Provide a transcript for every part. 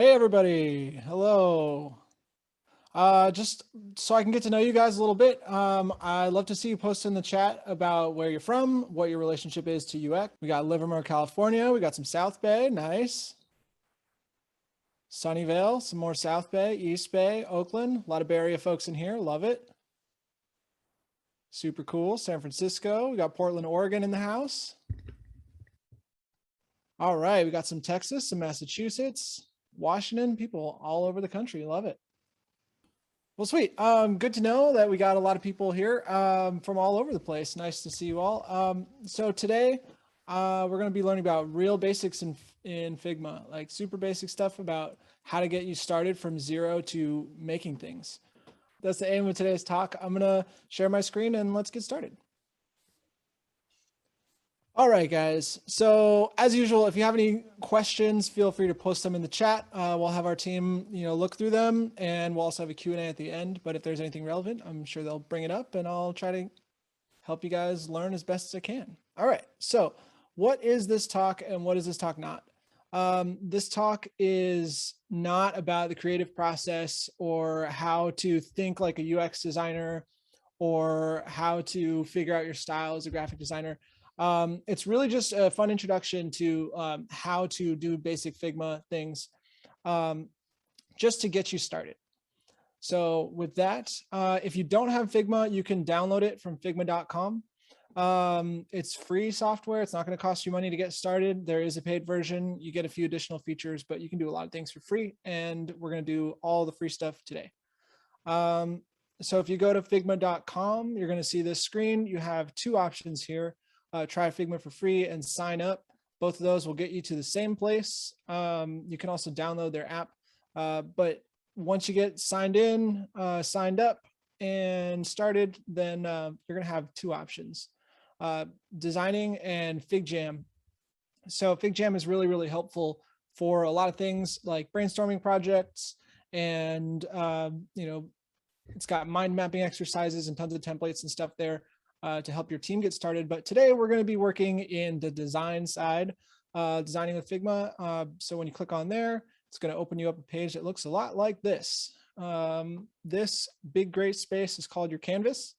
Hey everybody, hello. Just so I can get to know you guys a little bit, I'd love to see you post in the chat about where you're from, what your relationship is to UX. We got Livermore, California. We got some South Bay, nice. Sunnyvale, some more South Bay, East Bay, Oakland. A lot of Bay Area folks in here, love it. Super cool. San Francisco, we got Portland, Oregon in the house. All right, we got some Texas, some Massachusetts, Washington, people all over the country, love it. Well, sweet. Good to know that we got a lot of people here from all over the place. Nice to see you all. So today we're going to be learning about real basics in Figma, like super basic stuff about how to get you started from zero to making things. That's the aim of today's talk. I'm going to share my screen and let's get started. All right, guys. So as usual, if you have any questions, feel free to post them in the chat. We'll have our team, look through them, and we'll also have a Q&A at the end. But if there's anything relevant, I'm sure they'll bring it up, and I'll try to help you guys learn as best as I can. All right. So what is this talk, and what is this talk not? This talk is not about the creative process or how to think like a UX designer or how to figure out your style as a graphic designer. It's really just a fun introduction to how to do basic Figma things, just to get you started. So with that, if you don't have Figma, you can download it from figma.com. It's free software. It's not going to cost you money to get started. There is a paid version. You get a few additional features, but you can do a lot of things for free. And we're going to do all the free stuff today. So if you go to figma.com, you're going to see this screen. You have two options here. Try Figma for free and sign up. Both of those will get you to the same place. You can also download their app. But once you get signed in, signed up, and started, then you're going to have two options, designing and FigJam. So FigJam is really, really helpful for a lot of things like brainstorming projects. And, it's got mind mapping exercises and tons of templates and stuff there. To help your team get started. But today we're going to be working in the design side, designing with Figma. So when you click on there, it's going to open you up a page that looks a lot like this. This big gray space is called your canvas.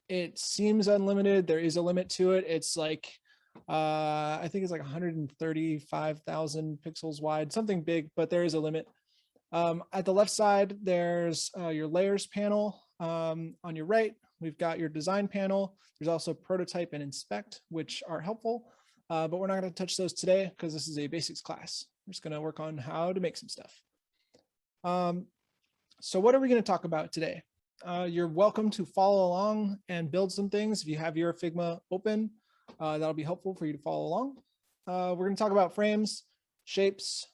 It seems unlimited. There is a limit to it. It's like, I think it's like 135,000 pixels wide, something big, but there is a limit. At the left side, there's your layers panel. On your right, we've got your design panel. There's also prototype and inspect, which are helpful, but we're not going to touch those today because this is a basics class. We're just going to work on how to make some stuff. So what are we going to talk about today? You're welcome to follow along and build some things. If you have your Figma open, that'll be helpful for you to follow along. We're going to talk about frames, shapes,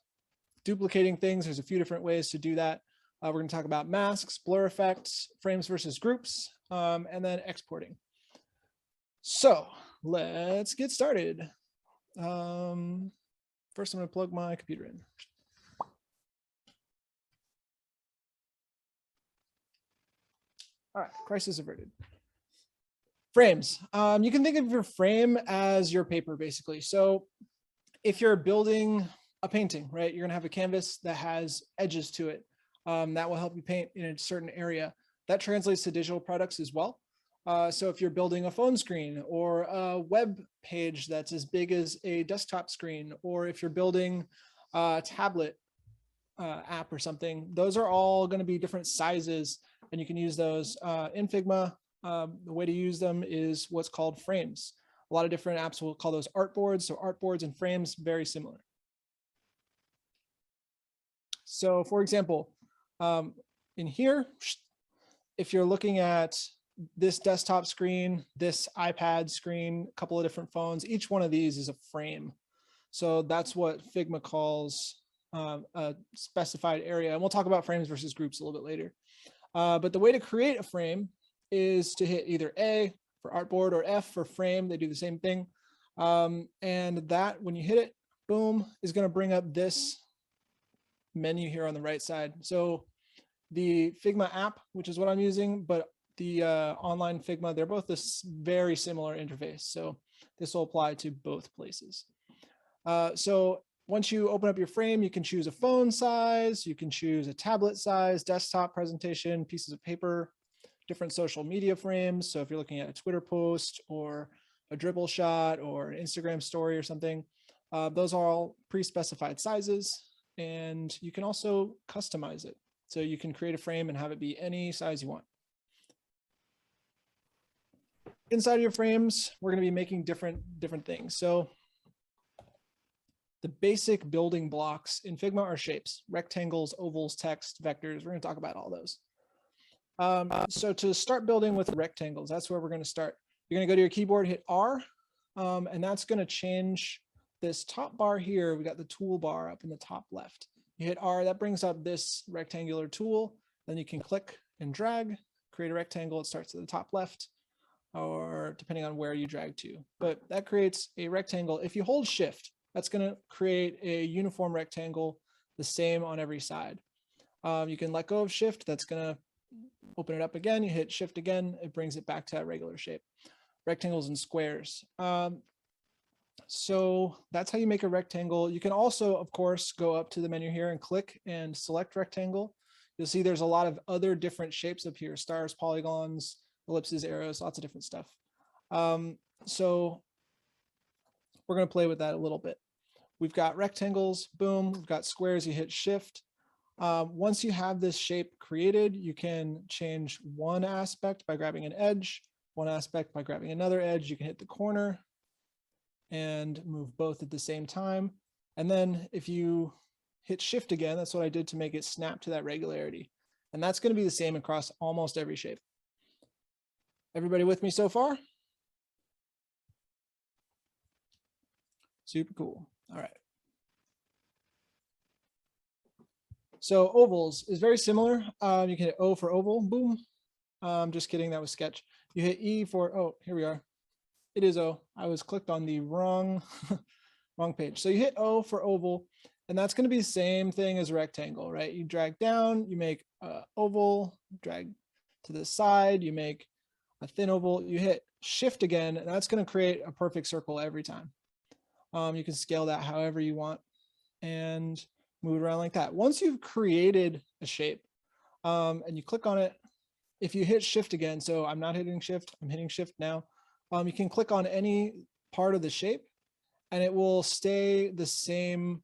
duplicating things. There's a few different ways to do that. We're going to talk about masks, blur effects, frames versus groups, and then exporting. So let's get started. First, I'm going to plug my computer in. All right, crisis averted. Frames. You can think of your frame as your paper, basically. So if you're building a painting, right, you're going to have a canvas that has edges to it. That will help you paint in a certain area. That translates to digital products as well. So if you're building a phone screen or a web page that's as big as a desktop screen, or if you're building a tablet app or something, those are all going to be different sizes, and you can use those in Figma. The way to use them is what's called frames. A lot of different apps will call those artboards. So artboards and frames, very similar. So for example, in here, if you're looking at this desktop screen, this iPad screen, a couple of different phones, each one of these is a frame. So that's what Figma calls a specified area. And we'll talk about frames versus groups a little bit later. But the way to create a frame is to hit either A for artboard or F for frame. They do the same thing. And that, when you hit it, boom, is going to bring up this menu here on the right side. So the Figma app, which is what I'm using, but the online Figma, they're both this very similar interface. So this will apply to both places. So Once you open up your frame, you can choose a phone size, you can choose a tablet size, desktop presentation, pieces of paper, different social media frames. So if you're looking at a Twitter post or a dribble shot or an Instagram story or something, those are all pre-specified sizes, and you can also customize it. So you can create a frame and have it be any size you want. Inside of your frames, we're going to be making different things. So the basic building blocks in Figma are shapes: rectangles, ovals, text, vectors. We're going to talk about all those. So to start building with rectangles, that's where we're going to start. You're going to go to your keyboard, hit R, and that's going to change this top bar here. We got the toolbar up in the top left. You hit R, that brings up this rectangular tool. Then you can click and drag, create a rectangle. It starts at the top left, or depending on where you drag to. But that creates a rectangle. If you hold Shift, that's going to create a uniform rectangle, the same on every side. You can let go of Shift. That's going to open it up again. You hit Shift again. It brings it back to that regular shape. Rectangles and squares. So that's how you make a rectangle. You can also, of course, go up to the menu here and click and select rectangle. You'll see there's a lot of other different shapes up here: stars, polygons, ellipses, arrows, lots of different stuff. So we're going to play with that a little bit. We've got rectangles, boom. We've got squares. You hit Shift. Once you have this shape created, you can change one aspect by grabbing an edge, one aspect by grabbing another edge. You can hit the corner and move both at the same time. And then if you hit Shift again, that's what I did to make it snap to that regularity. And that's going to be the same across almost every shape. Everybody with me so far? Super cool. All right. So ovals is very similar. You can hit O for oval, boom. Just kidding, that was Sketch. You hit E for, oh, here we are. It is O. I was clicked on the wrong, wrong page. So you hit O for oval, and that's going to be the same thing as rectangle, right? You drag down, you make oval, drag to the side, you make a thin oval, you hit Shift again, and that's going to create a perfect circle every time. You can scale that however you want and move it around like that. Once you've created a shape and you click on it, if you hit Shift again, so I'm not hitting Shift, I'm hitting Shift now, you can click on any part of the shape and it will stay the same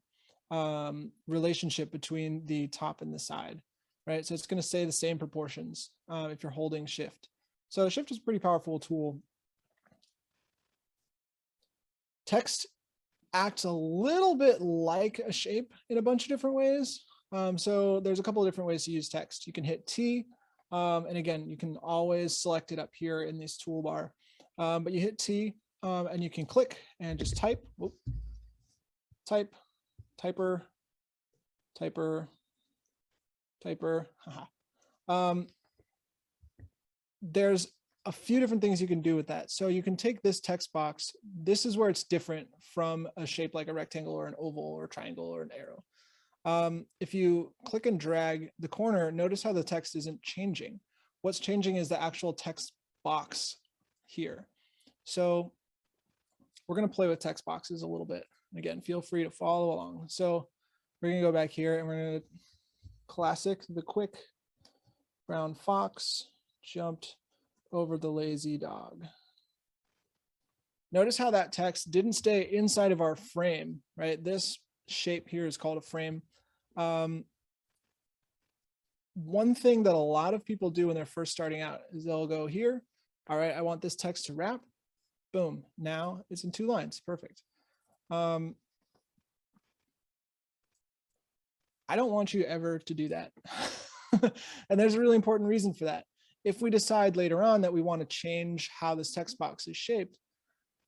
relationship between the top and the side, right? So it's going to stay the same proportions if you're holding Shift. So Shift is a pretty powerful tool. Text acts a little bit like a shape in a bunch of different ways. So there's a couple of different ways to use text. You can hit T, and again, you can always select it up here in this toolbar. But you hit T, and you can click and just type. Whoop, type, typer, typer, typer. There's a few different things you can do with that. So you can take this text box. This is where it's different from a shape like a rectangle or an oval or a triangle or an arrow. If you click and drag the corner, notice how the text isn't changing. What's changing is the actual text box here. So we're going to play with text boxes a little bit. Again, feel free to follow along. So we're going to go back here and we're going to classic the quick brown fox jumped over the lazy dog. Notice how that text didn't stay inside of our frame, right? This shape here is called a frame. One thing that a lot of people do when they're first starting out is they'll go here. All right, I want this text to wrap. Boom, now it's in 2 lines, perfect. I don't want you ever to do that. And there's a really important reason for that. If we decide later on that we want to change how this text box is shaped,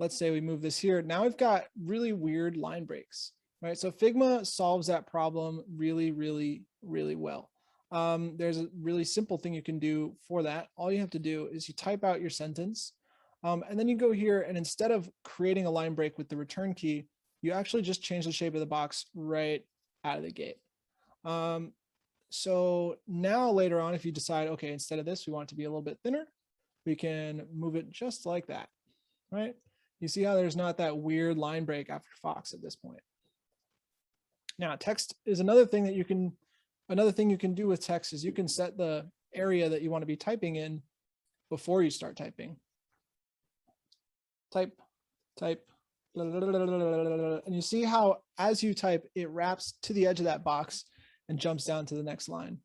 let's say we move this here, now we've got really weird line breaks, right? So Figma solves that problem really, really, really well. There's a really simple thing you can do for that. All you have to do is you type out your sentence, and then you go here, and instead of creating a line break with the return key, you actually just change the shape of the box right out of the gate. So now later on, if you decide, okay, instead of this, we want it to be a little bit thinner, we can move it just like that, right? You see how there's not that weird line break after fox at this point. Now, text is another thing that you can do with text is you can set the area that you want to be typing in before you start typing. Type, and you see how as you type, it wraps to the edge of that box and jumps down to the next line.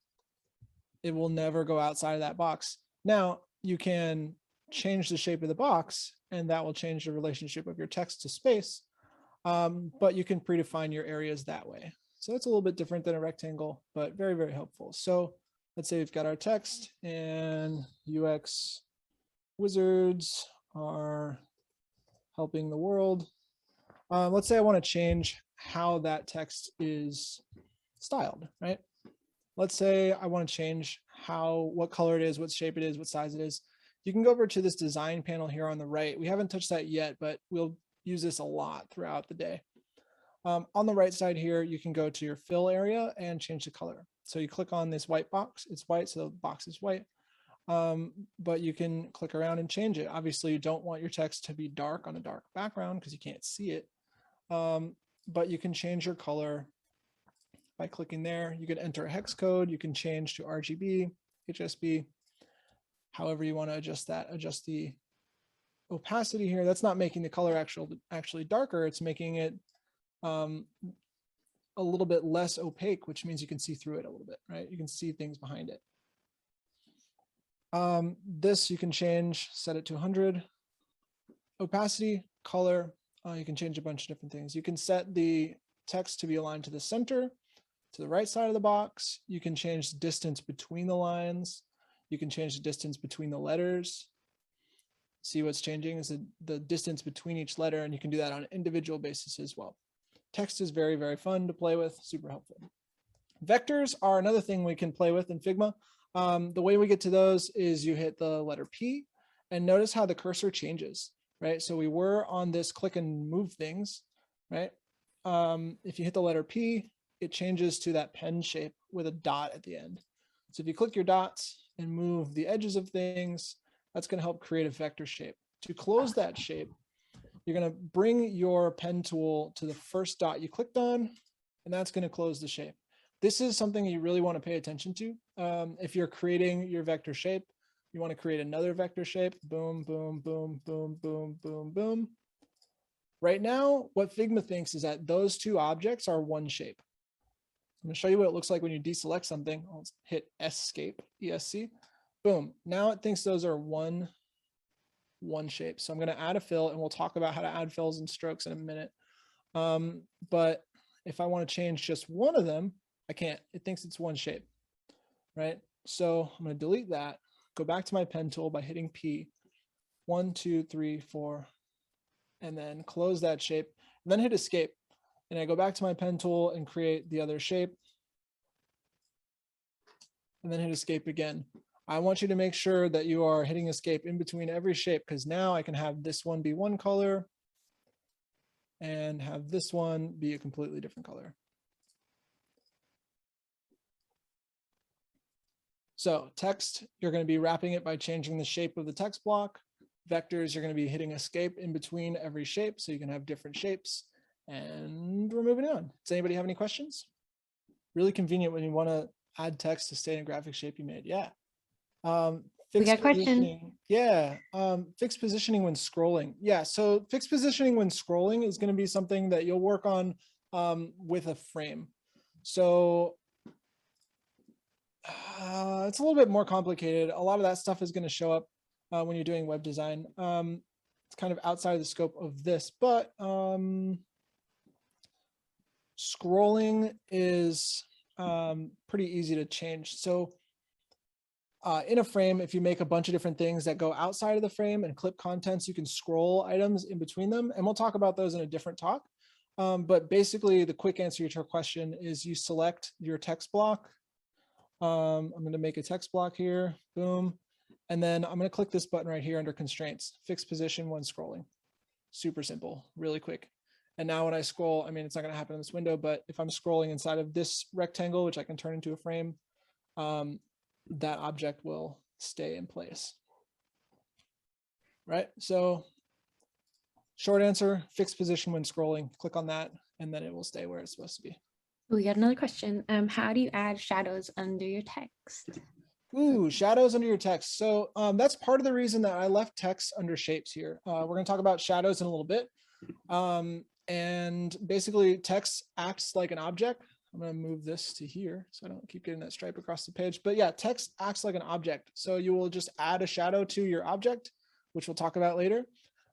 It will never go outside of that box. Now, you can change the shape of the box, and that will change the relationship of your text to space, but you can predefine your areas that way. So it's a little bit different than a rectangle, but very, very helpful. So let's say we've got our text and UX wizards are helping the world. Let's say I want to change how that text is styled, right? Let's say I want to change what color it is, what shape it is, what size it is. You can go over to this design panel here on the right. We haven't touched that yet, but we'll use this a lot throughout the day. On the right side here, you can go to your fill area and change the color. So you click on this white box. It's white, so the box is white. But you can click around and change it. Obviously, you don't want your text to be dark on a dark background because you can't see it. But you can change your color by clicking there. You can enter a hex code. You can change to RGB, HSB, however you want to adjust that. Adjust the opacity here. That's not making the color actually darker. It's making it a little bit less opaque, which means you can see through it a little bit, right? You can see things behind it. This you can change, set it to 100. Opacity, color, you can change a bunch of different things. You can set the text to be aligned to the center, to the right side of the box. You can change the distance between the lines. You can change the distance between the letters. See what's changing is the distance between each letter, and you can do that on an individual basis as well. Text is very, very fun to play with, super helpful. Vectors are another thing we can play with in Figma. The way we get to those is you hit the letter P and notice how the cursor changes, right? So we were on this click and move things, right? If you hit the letter P, it changes to that pen shape with a dot at the end. So if you click your dots and move the edges of things, that's going to help create a vector shape. To close that shape, you're going to bring your pen tool to the first dot you clicked on, and that's going to close the shape. This is something you really want to pay attention to. If you're creating your vector shape, you want to create another vector shape. Boom, boom, boom, boom, boom, boom, boom. Right now, what Figma thinks is that those two objects are one shape. I'm going to show you what it looks like when you deselect something. I'll hit Escape, ESC. Boom. Now it thinks those are one shape. So I'm going to add a fill, and we'll talk about how to add fills and strokes in a minute. But if I want to change just one of them, I can't. It thinks it's one shape, right? So I'm going to delete that, go back to my pen tool by hitting P, 1, 2, 3, 4, and then close that shape, and then hit Escape. And I go back to my pen tool and create the other shape, and then hit Escape again. I want you to make sure that you are hitting Escape in between every shape, because now I can have this one be one color and have this one be a completely different color. So text, you're going to be wrapping it by changing the shape of the text block. Vectors, you're going to be hitting Escape in between every shape so you can have different shapes. And we're moving on. Does anybody have any questions? Really convenient when you want to add text to stay in a graphic shape you made. Yeah. We got a question. Yeah. Fixed positioning when scrolling. Yeah. So fixed positioning when scrolling is going to be something that you'll work on with a frame. So it's a little bit more complicated. A lot of that stuff is going to show up when you're doing web design. It's kind of outside of the scope of this, but scrolling is pretty easy to change. So in a frame, if you make a bunch of different things that go outside of the frame and clip contents, you can scroll items in between them. And we'll talk about those in a different talk. But basically, the quick answer to your question is you select your text block. I'm going to make a text block here. Boom. And then I'm going to click this button right here under constraints, fixed position when scrolling. Super simple, really quick. And now when I scroll, I mean, it's not going to happen in this window, but if I'm scrolling inside of this rectangle, which I can turn into a frame, that object will stay in place. Right? So short answer, fixed position when scrolling, click on that, and then it will stay where it's supposed to be. We got another question. How do you add shadows under your text? Ooh, shadows under your text. So that's part of the reason that I left text under shapes here. We're going to talk about shadows in a little bit. And basically text acts like an object. I'm going to move this to here so I don't keep getting that stripe across the page. But yeah, text acts like an object. So you will just add a shadow to your object, which we'll talk about later.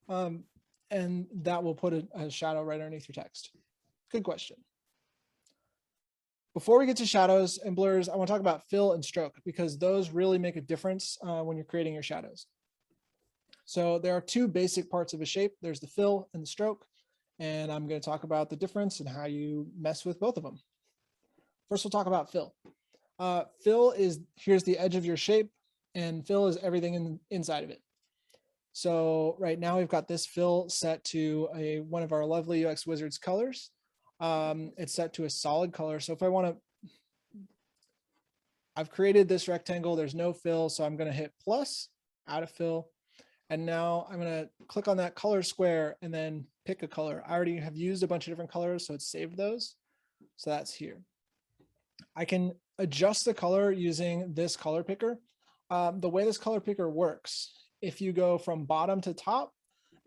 And that will put a shadow right underneath your text. Good question. Before we get to shadows and blurs, I want to talk about fill and stroke because those really make a difference when you're creating your shadows. So there are two basic parts of a shape. There's the fill and the stroke. And I'm going to talk about the difference and how you mess with both of them. First, we'll talk about fill. Fill is, here's the edge of your shape, and fill is everything inside of it. So right now we've got this fill set to one of our lovely UX Wizards colors. It's set to a solid color. So if I want to, I've created this rectangle, there's no fill. So I'm going to hit plus, add a fill. And now I'm going to click on that color square and then pick a color. I already have used a bunch of different colors, so it's saved those. So that's here. I can adjust the color using this color picker. The way this color picker works, if you go from bottom to top,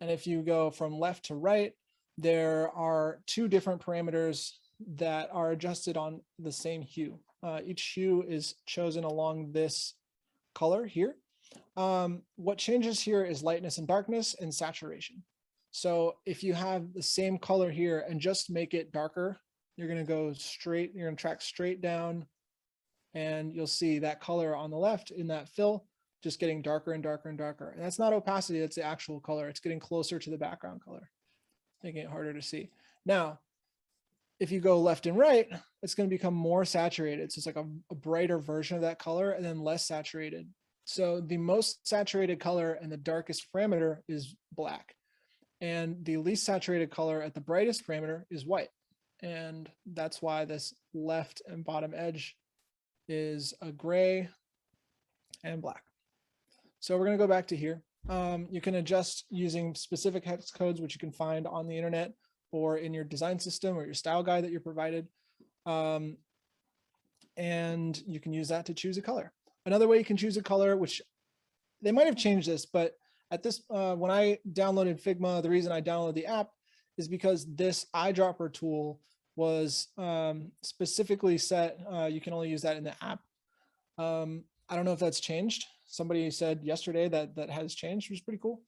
and if you go from left to right, there are two different parameters that are adjusted on the same hue. Each hue is chosen along this color here. What changes here is lightness and darkness and saturation. So if you have the same color here and just make it darker, you're going to go straight, you're going to track straight down, and you'll see that color on the left in that fill just getting darker and darker and darker. And that's not opacity, that's the actual color. It's getting closer to the background color, making it harder to see. Now, if you go left and right, it's going to become more saturated. So it's like a brighter version of that color and then less saturated. So the most saturated color and the darkest parameter is black. And the least saturated color at the brightest parameter is white. And that's why this left and bottom edge is a gray and black. So we're going to go back to here. You can adjust using specific hex codes, which you can find on the internet or in your design system or your style guide that you're provided. And you can use that to choose a color. Another way you can choose a color, which they might have changed this, but at this, when I downloaded Figma, the reason I downloaded the app is because this eyedropper tool was specifically set. You can only use that in the app. I don't know if that's changed. Somebody said yesterday that that has changed, which is pretty cool.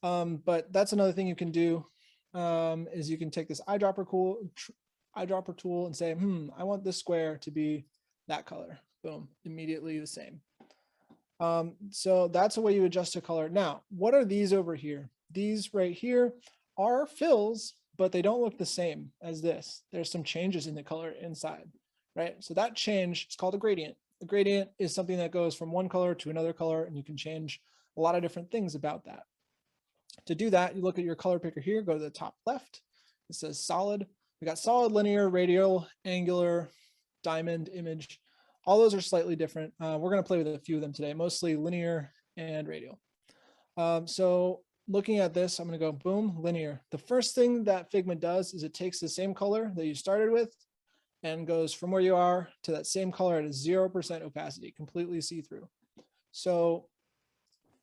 But that's another thing you can do is you can take this eyedropper tool and say, I want this square to be that color. Boom, immediately the same. So that's a way you adjust a color. Now, what are these over here? These right here are fills, but they don't look the same as this. There's some changes in the color inside, right? So that change is called a gradient. A gradient is something that goes from one color to another color, and you can change a lot of different things about that. To do that, you look at your color picker here, go to the top left. It says solid. We got solid, linear, radial, angular, diamond, image. All those are slightly different. We're going to play with a few of them today, mostly linear and radial. So looking at this, I'm going to go boom, linear. The first thing that Figma does is it takes the same color that you started with and goes from where you are to that same color at a 0% opacity, completely see-through. So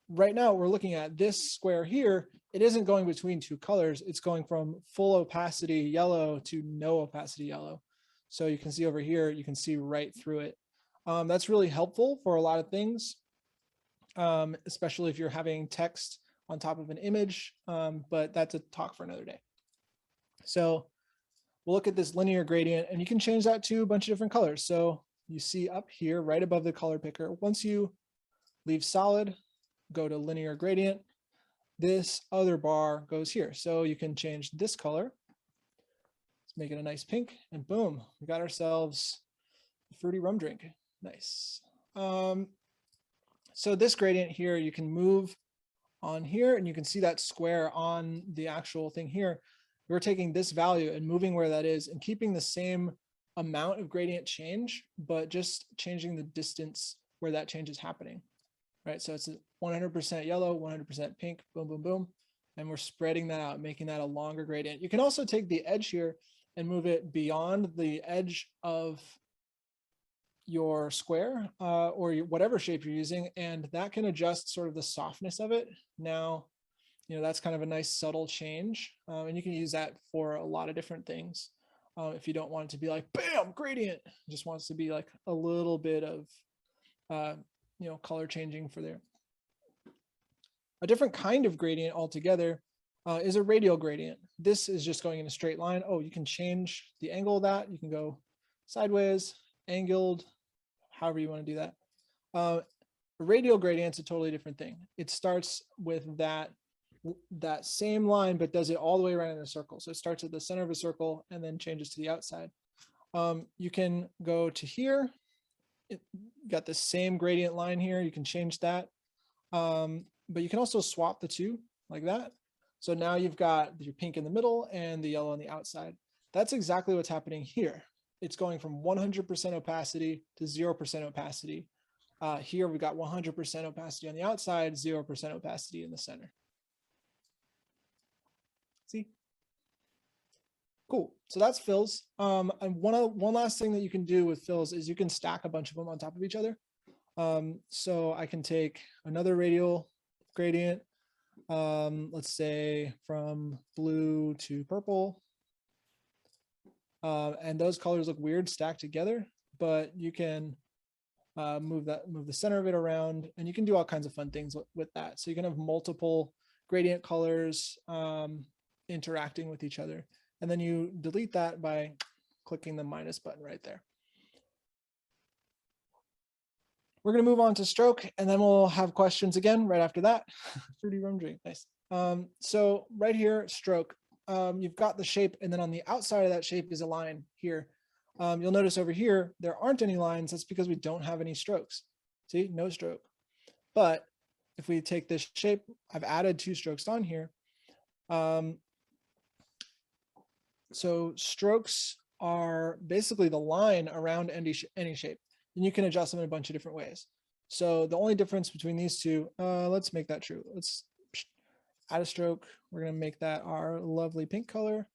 right now we're looking at this square here. It isn't going between two colors. It's going from full opacity yellow to no opacity yellow. So you can see over here, you can see right through it. That's really helpful for a lot of things, especially if you're having text on top of an image, but that's a talk for another day. So we'll look at this linear gradient, and you can change that to a bunch of different colors. So you see up here, right above the color picker, once you leave solid, go to linear gradient, this other bar goes here. So you can change this color. Let's make it a nice pink, and boom, we got ourselves a fruity rum drink. Nice. So this gradient here, you can move on here, and you can see that square on the actual thing here. We're taking this value and moving where that is and keeping the same amount of gradient change, but just changing the distance where that change is happening, right? So it's 100% yellow, 100% pink, boom, boom, boom. And we're spreading that out, making that a longer gradient. You can also take the edge here and move it beyond the edge of your square or whatever shape you're using, and that can adjust sort of the softness of it. Now, that's kind of a nice subtle change, and you can use that for a lot of different things. If you don't want it to be like, bam, gradient, it just wants to be like a little bit of, color changing for there. A different kind of gradient altogether is a radial gradient. This is just going in a straight line. Oh, you can change the angle of that. You can go sideways, angled, however you want to do that. A radial gradient's a totally different thing. It starts with that same line, but does it all the way around in a circle. So it starts at the center of a circle and then changes to the outside. You can go to here. You got the same gradient line here. You can change that. But you can also swap the two like that. So now you've got your pink in the middle and the yellow on the outside. That's exactly what's happening here. It's going from 100% opacity to 0% opacity. Here we've got 100% opacity on the outside, 0% opacity in the center. See? Cool. So that's fills. And one last thing that you can do with fills is you can stack a bunch of them on top of each other. So I can take another radial gradient, let's say from blue to purple. And those colors look weird stacked together, but you can move the center of it around, and you can do all kinds of fun things with that. So you can have multiple gradient colors interacting with each other. And then you delete that by clicking the minus button right there. We're going to move on to stroke, and then we'll have questions again right after that. Fruity rum drink, nice. So right here, stroke, you've got the shape, and then on the outside of that shape is a line here. You'll notice over here, there aren't any lines. That's because we don't have any strokes. See, no stroke. But if we take this shape, I've added 2 strokes on here. So strokes are basically the line around any shape, and you can adjust them in a bunch of different ways. So the only difference between these two, let's make that true. Let's add a stroke. We're going to make that our lovely pink color.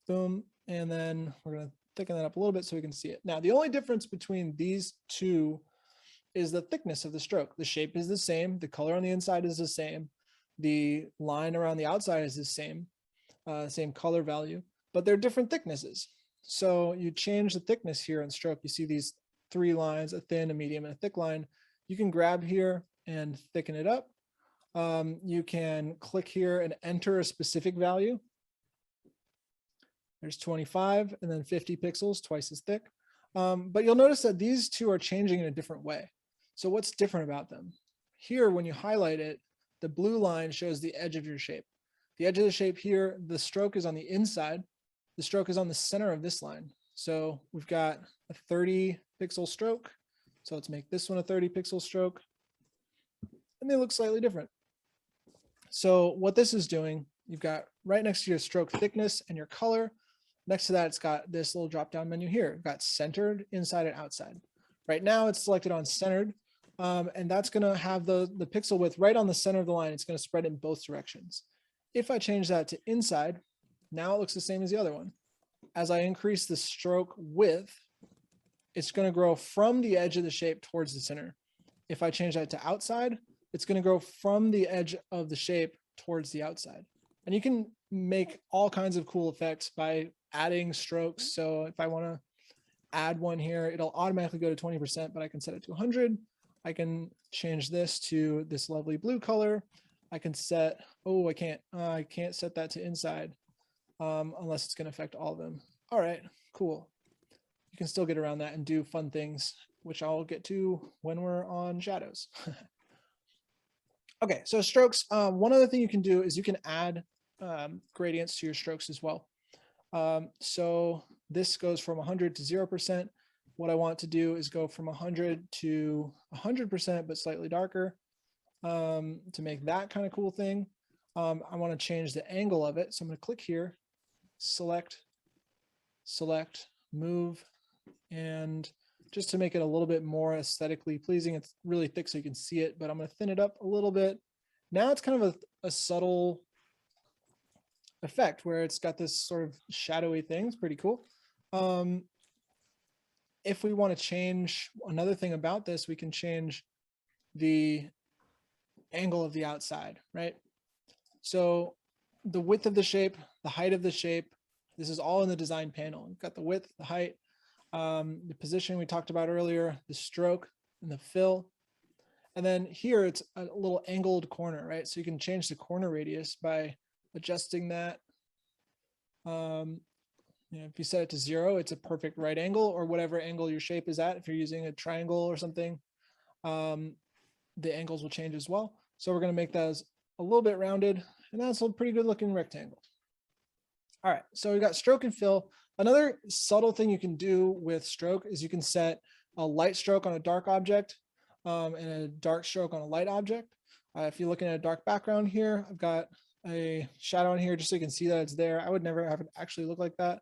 Boom. And then we're going to thicken that up a little bit so we can see it. Now, the only difference between these two is the thickness of the stroke. The shape is the same. The color on the inside is the same. The line around the outside is the same color value, but they're different thicknesses. So you change the thickness here in stroke. You see these 3 lines, a thin, a medium, and a thick line. You can grab here and thicken it up. You can click here and enter a specific value. There's 25 and then 50 pixels, twice as thick. But you'll notice that these two are changing in a different way. So what's different about them? Here, when you highlight it, the blue line shows the edge of your shape. The edge of the shape here, the stroke is on the inside. The stroke is on the center of this line. So we've got a 30 pixel stroke. So let's make this one a 30 pixel stroke. And they look slightly different. So what this is doing, you've got right next to your stroke thickness and your color. Next to that, it's got this little drop-down menu here. You've got centered, inside, and outside. Right now, it's selected on centered, and that's going to have the pixel width right on the center of the line. It's going to spread in both directions. If I change that to inside, now it looks the same as the other one. As I increase the stroke width, it's going to grow from the edge of the shape towards the center. If I change that to outside, it's going to grow from the edge of the shape towards the outside. And you can make all kinds of cool effects by adding strokes. So if I want to add one here, it'll automatically go to 20%, but I can set it to 100. I can change this to this lovely blue color. I can set, I can't set that to inside unless it's going to affect all of them. All right, cool. You can still get around that and do fun things, which I'll get to when we're on shadows. Okay, so strokes. One other thing you can do is you can add gradients to your strokes as well. So this goes from 100 to 0%. What I want to do is go from 100 to 100%, but slightly darker to make that kind of cool thing. I want to change the angle of it. So I'm going to click here, select, move, and just to make it a little bit more aesthetically pleasing, it's really thick so you can see it, but I'm going to thin it up a little bit. Now it's kind of a subtle effect where it's got this sort of shadowy thing. It's pretty cool. If we want to change another thing about this, we can change the angle of the outside, right? So the width of the shape, the height of the shape, this is all in the design panel. We've got the width, the height, the position we talked about earlier, the stroke and the fill. And then here it's a little angled corner, right? So you can change the corner radius by adjusting that. If you set it to 0, it's a perfect right angle, or whatever angle your shape is at. If you're using a triangle or something, the angles will change as well. So we're going to make those a little bit rounded, and that's a pretty good looking rectangle. All right, so we got stroke and fill. Another subtle thing you can do with stroke is you can set a light stroke on a dark object and a dark stroke on a light object. If you're looking at a dark background here, I've got a shadow in here just so you can see that it's there. I would never have it actually look like that.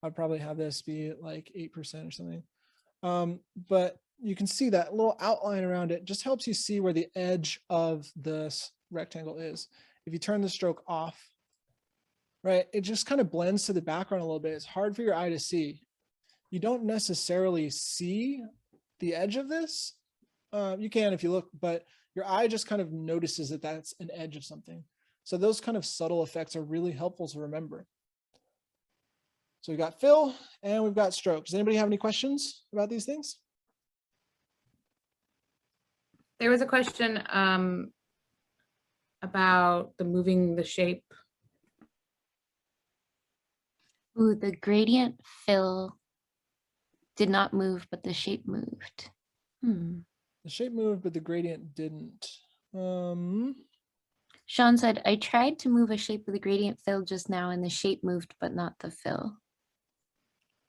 I'd probably have this be like 8% or something. But you can see that little outline around it just helps you see where the edge of this rectangle is. If you turn the stroke off, right, it just kind of blends to the background a little bit. It's hard for your eye to see. You don't necessarily see the edge of this. You can if you look, but your eye just kind of notices that that's an edge of something. So those kind of subtle effects are really helpful to remember. So we've got fill and we've got stroke. Does anybody have any questions about these things? There was a question about moving the shape. Ooh, the gradient fill did not move, but the shape moved. The shape moved, but the gradient didn't. Sean said, I tried to move a shape with the gradient fill just now and the shape moved, but not the fill.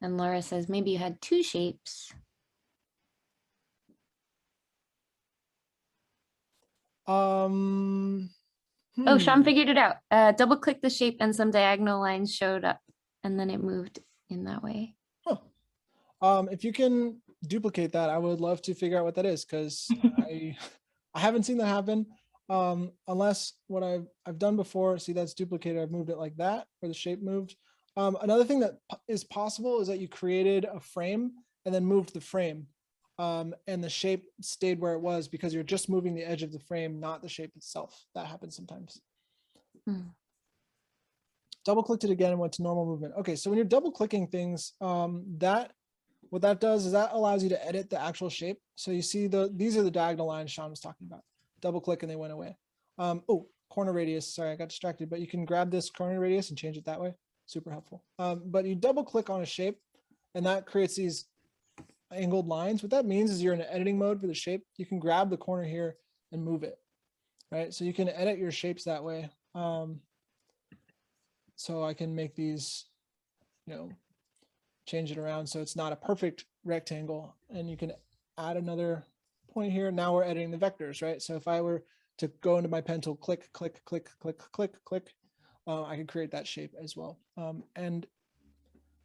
And Laura says, maybe you had two shapes. Oh, Sean figured it out. Double click the shape and some diagonal lines showed up and then it moved in that way. Huh. If you can duplicate that, I would love to figure out what that is, because I haven't seen that happen. Unless what I've done before, see that's duplicated, I've moved it like that, where the shape moved. Another thing that is possible is that you created a frame and then moved the frame. And the shape stayed where it was because you're just moving the edge of the frame, not the shape itself. That happens sometimes. Double clicked it again and went to normal movement. Okay, so when you're double clicking things, what that does is that allows you to edit the actual shape. So you see these are the diagonal lines Sean was talking about. Double click and they went away. Oh, corner radius. Sorry, I got distracted, but you can grab this corner radius and change it that way. Super helpful. But you double click on a shape and that creates these angled lines. What that means is you're in an editing mode for the shape. You can grab the corner here and move it, right? So you can edit your shapes that way. So I can make these, change it around so it's not a perfect rectangle, and you can add another point here. Now we're editing the vectors, right? So if I were to go into my pen tool, click, click, click, click, click, click, I could create that shape as well. And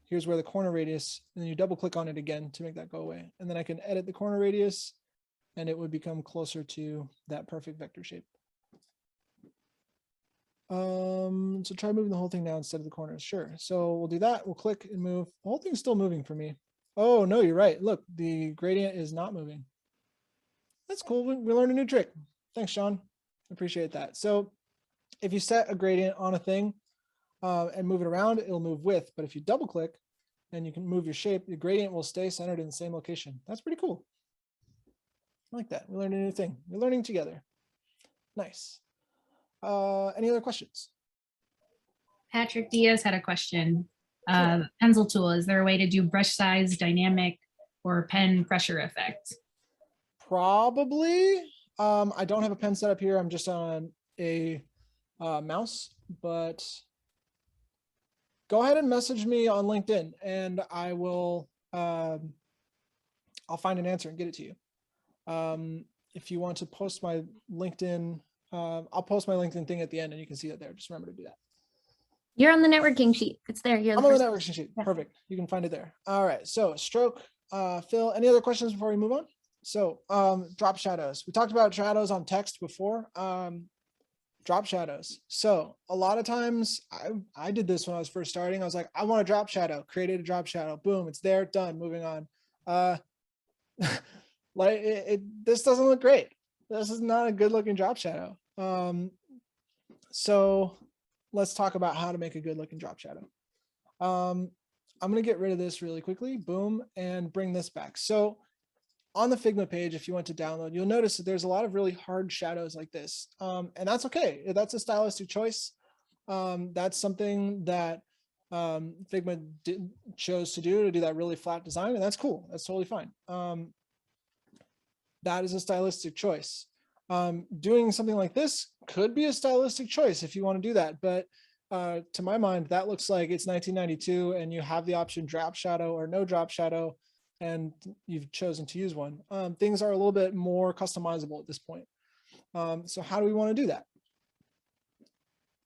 here's where the corner radius, and then you double click on it again to make that go away. And then I can edit the corner radius and it would become closer to that perfect vector shape. So try moving the whole thing now instead of the corners. Sure. So we'll do that. We'll click and move. The whole thing's still moving for me. Oh no, you're right. Look, the gradient is not moving. That's cool. We learned a new trick. Thanks, Sean. Appreciate that. So if you set a gradient on a thing and move it around, it'll move with. But if you double click and you can move your shape, the gradient will stay centered in the same location. That's pretty cool. I like that. We learned a new thing. We're learning together. Nice. Any other questions? Patrick Diaz had a question. Pencil tool, is there a way to do brush size, dynamic, or pen pressure effect? Probably. I don't have a pen set up here. I'm just on a mouse, but go ahead and message me on LinkedIn and I will, I'll find an answer and get it to you. If you want to post my LinkedIn, I'll post my LinkedIn thing at the end and you can see it there. Just remember to do that. You're on the networking sheet. It's there. I'm on the networking sheet. Yeah. Perfect. You can find it there. All right. So stroke, Phil, any other questions before we move on? So drop shadows. We talked about shadows on text before. drop shadows. So a lot of times I did this when I was first starting. I was like, I want a drop shadow, created a drop shadow. Boom, it's there, done, moving on. Like this doesn't look great. This is not a good looking drop shadow. So let's talk about how to make a good looking drop shadow. I'm going to get rid of this really quickly, boom, and bring this back. So on the Figma page, if you want to download, you'll notice that there's a lot of really hard shadows like this. And that's okay. That's a stylistic choice. That's something that Figma chose to do that really flat design, and that's cool. That's totally fine. That is a stylistic choice. Doing something like this could be a stylistic choice if you want to do that. But to my mind, that looks like it's 1992 and you have the option drop shadow or no drop shadow, and you've chosen to use one. Things are a little bit more customizable at this point. So how do we want to do that?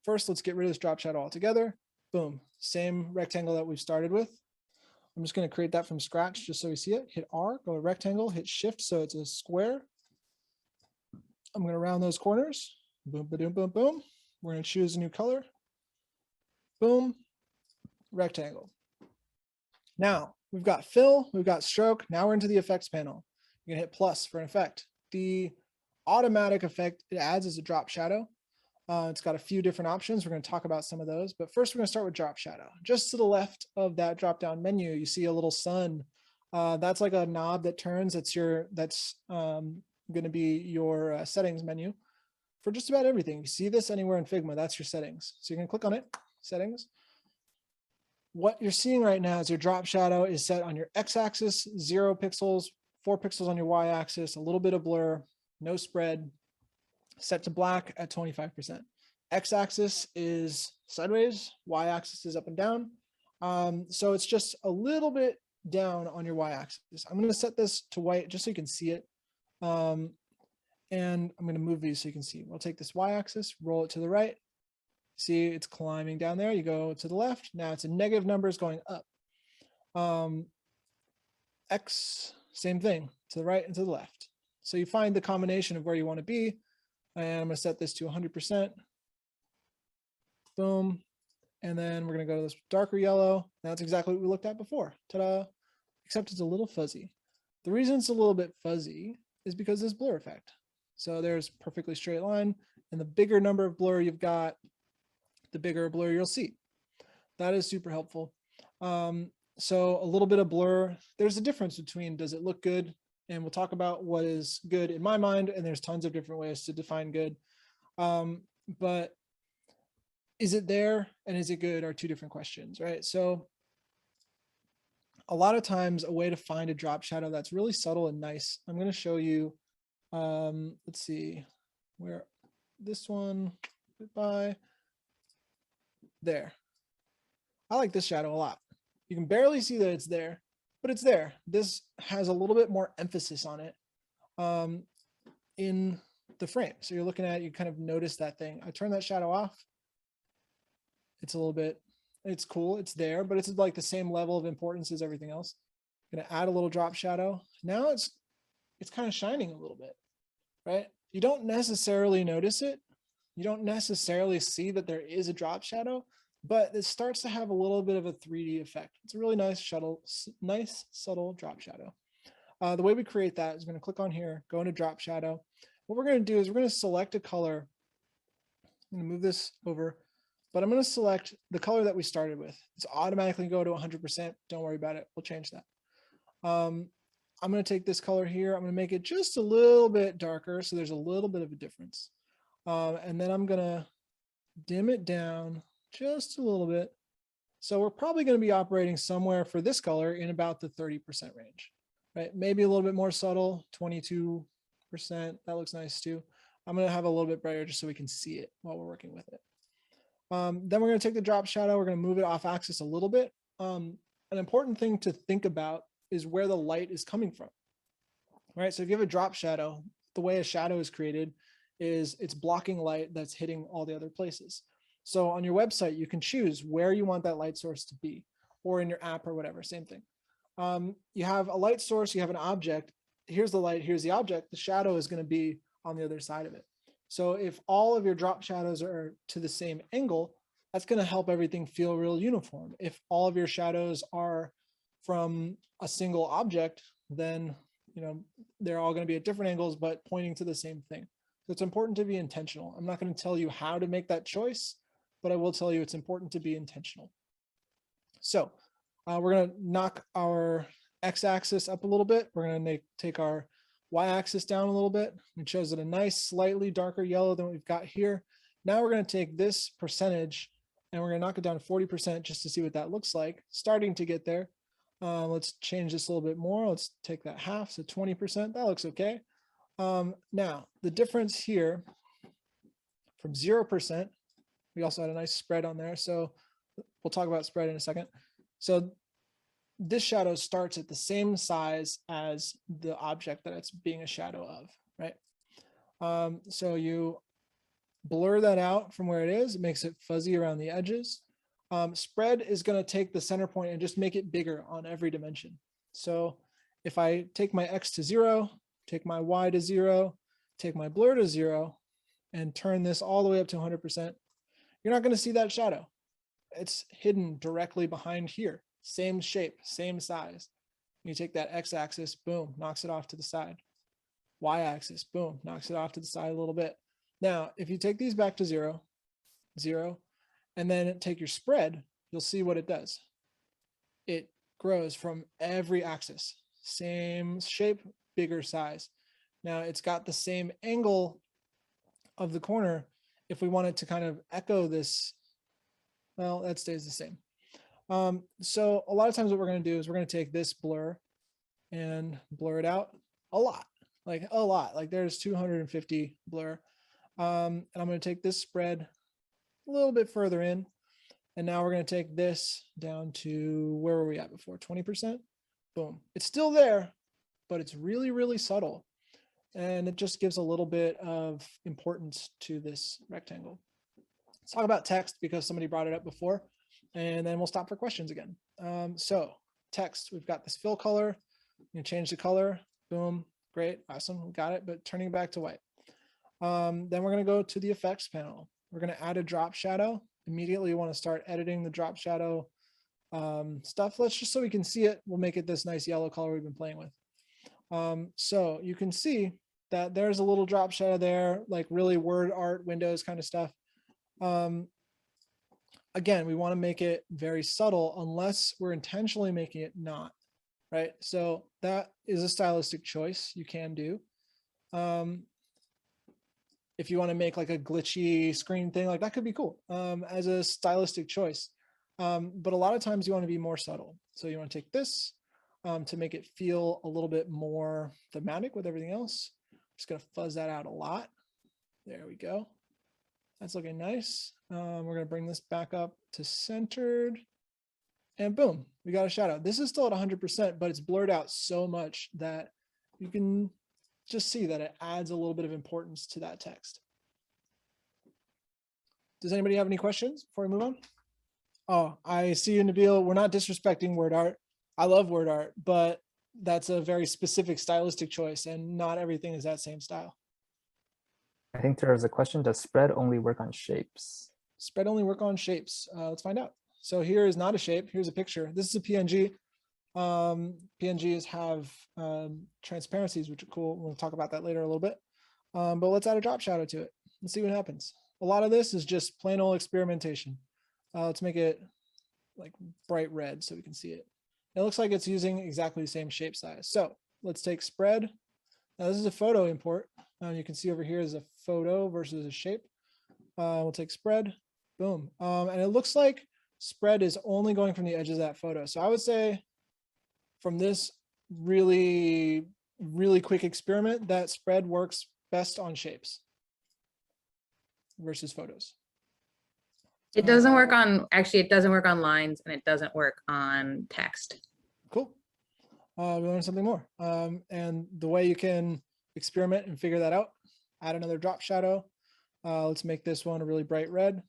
First, let's get rid of this drop shadow altogether. Boom, same rectangle that we've started with. I'm just going to create that from scratch just so we see it. Hit R, go to rectangle, hit shift so it's a square. I'm going to round those corners. Boom, boom, boom, boom. We're going to choose a new color. Boom, rectangle. Now we've got fill, we've got stroke. Now we're into the effects panel. You're going to hit plus for an effect. The automatic effect it adds is a drop shadow. It's got a few different options. We're going to talk about some of those, but first we're going to start with drop shadow. Just to the left of that drop down menu, you see a little sun. That's like a knob that turns. That's going to be your settings menu for just about everything. You see this anywhere in Figma, that's your settings. So you're going to click on it, settings. What you're seeing right now is your drop shadow is set on your x-axis, 0 pixels, 4 pixels on your y-axis, a little bit of blur, no spread, set to black at 25%. X-axis is sideways, y-axis is up and down. So it's just a little bit down on your y-axis. I'm going to set this to white just so you can see it. And I'm going to move these so you can see. We'll take this y-axis, roll it to the right. See, it's climbing down there. You go to the left. Now it's in negative numbers going up. X, same thing, to the right and to the left. So you find the combination of where you want to be. And I'm going to set this to 100%. Boom. And then we're going to go to this darker yellow. That's exactly what we looked at before. Ta-da. Except it's a little fuzzy. The reason it's a little bit fuzzy is because this blur effect. So there's perfectly straight line, and the bigger number of blur you've got, the bigger blur you'll see. That is super helpful. So a little bit of blur, there's a difference between does it look good, and we'll talk about what is good in my mind, and there's tons of different ways to define good. But is it there and is it good are two different questions, right? So a lot of times a way to find a drop shadow that's really subtle and nice, I'm going to show you, let's see, where this one, goodbye, there. I like this shadow a lot. You can barely see that it's there, but it's there. This has a little bit more emphasis on it in the frame. So you're looking at it, you kind of notice that thing. I turn that shadow off. It's a little bit, it's cool, it's there, but it's like the same level of importance as everything else. I'm gonna add a little drop shadow. Now it's kind of shining a little bit, right? You don't necessarily notice it. You don't necessarily see that there is a drop shadow, but it starts to have a little bit of a 3D effect. It's a really nice subtle drop shadow. The way we create that is we're going to click on here, go into drop shadow. What we're going to do is we're going to select a color. I'm going to move this over, but I'm going to select the color that we started with. It's automatically go to 100%. Don't worry about it. We'll change that. I'm going to take this color here. I'm going to make it just a little bit darker, so there's a little bit of a difference. And then I'm going to dim it down just a little bit. So we're probably going to be operating somewhere for this color in about the 30% range, right? Maybe a little bit more subtle, 22%. That looks nice too. I'm going to have a little bit brighter just so we can see it while we're working with it. Then we're going to take the drop shadow. We're going to move it off axis a little bit. An important thing to think about is where the light is coming from, right? So if you have a drop shadow, the way a shadow is created is it's blocking light that's hitting all the other places. So on your website, you can choose where you want that light source to be, or in your app or whatever, same thing. You have a light source, you have an object. Here's the light, here's the object. The shadow is going to be on the other side of it. So if all of your drop shadows are to the same angle, that's going to help everything feel real uniform. If all of your shadows are from a single object, then they're all going to be at different angles, but pointing to the same thing. So it's important to be intentional. I'm not going to tell you how to make that choice, but I will tell you it's important to be intentional. So we're going to knock our x-axis up a little bit. We're going to take our y-axis down a little bit. It shows it a nice, slightly darker yellow than what we've got here. Now we're going to take this percentage and we're going to knock it down to 40% just to see what that looks like. Starting to get there. Let's change this a little bit more. Let's take that half, so 20%. That looks okay. Now, the difference here from 0%, we also had a nice spread on there. So we'll talk about spread in a second. So this shadow starts at the same size as the object that it's being a shadow of, right? So you blur that out from where it is. It makes it fuzzy around the edges. Spread is going to take the center point and just make it bigger on every dimension. So if I take my X to 0, take my Y to 0, take my blur to 0, and turn this all the way up to 100%, you're not going to see that shadow. It's hidden directly behind here. Same shape, same size. You take that X-axis, boom, knocks it off to the side. Y-axis, boom, knocks it off to the side a little bit. Now, if you take these back to 0, 0, and then take your spread, you'll see what it does. It grows from every axis, same shape, bigger size. Now it's got the same angle of the corner. If we wanted to kind of echo this, well, that stays the same. So a lot of times what we're going to do is we're going to take this blur and blur it out a lot, like there's 250 blur. And I'm going to take this spread a little bit further in. And now we're going to take this down to, where were we at before? 20%. Boom. It's still there, but it's really, really subtle. And it just gives a little bit of importance to this rectangle. Let's talk about text because somebody brought it up before, and then we'll stop for questions again. So text, we've got this fill color. You change the color. Boom. Great. Awesome. We got it, but turning it back to white. Then we're going to go to the effects panel. We're going to add a drop shadow. Immediately you want to start editing the drop shadow stuff. Let's just, so we can see it, we'll make it this nice yellow color we've been playing with. So you can see that there's a little drop shadow there, like really word art, Windows kind of stuff. Again, we want to make it very subtle unless we're intentionally making it not, right? So that is a stylistic choice you can do. If you want to make like a glitchy screen thing, like that could be cool as a stylistic choice. But a lot of times you want to be more subtle. So you want to take this to make it feel a little bit more thematic with everything else. Just going to fuzz that out a lot. There we go. That's looking nice. We're going to bring this back up to centered. And boom, we got a shadow. This is still at 100%, but it's blurred out so much that you can just see that it adds a little bit of importance to that text. Does anybody have any questions before we move on? Oh, I see you, Nabil. We're not disrespecting word art. I love word art, but that's a very specific stylistic choice and not everything is that same style. I think there was a question, does spread only work on shapes? Spread only work on shapes. Let's find out. So here is not a shape. Here's a picture. This is a PNG. PNGs have transparencies, which are cool. We'll talk about that later a little bit. But let's add a drop shadow to it and see what happens. A lot of this is just plain old experimentation. Let's make it like bright red so we can see it. It looks like it's using exactly the same shape size. So let's take spread. Now this is a photo import. You can see over here is a photo versus a shape. We'll take spread, boom. And it looks like spread is only going from the edges of that photo. So I would say from this really, really quick experiment, that spread works best on shapes versus photos. It doesn't work on, actually, it doesn't work on lines and it doesn't work on text. Cool. We learned something more. And the way you can experiment and figure that out, add another drop shadow. Let's make this one a really bright red.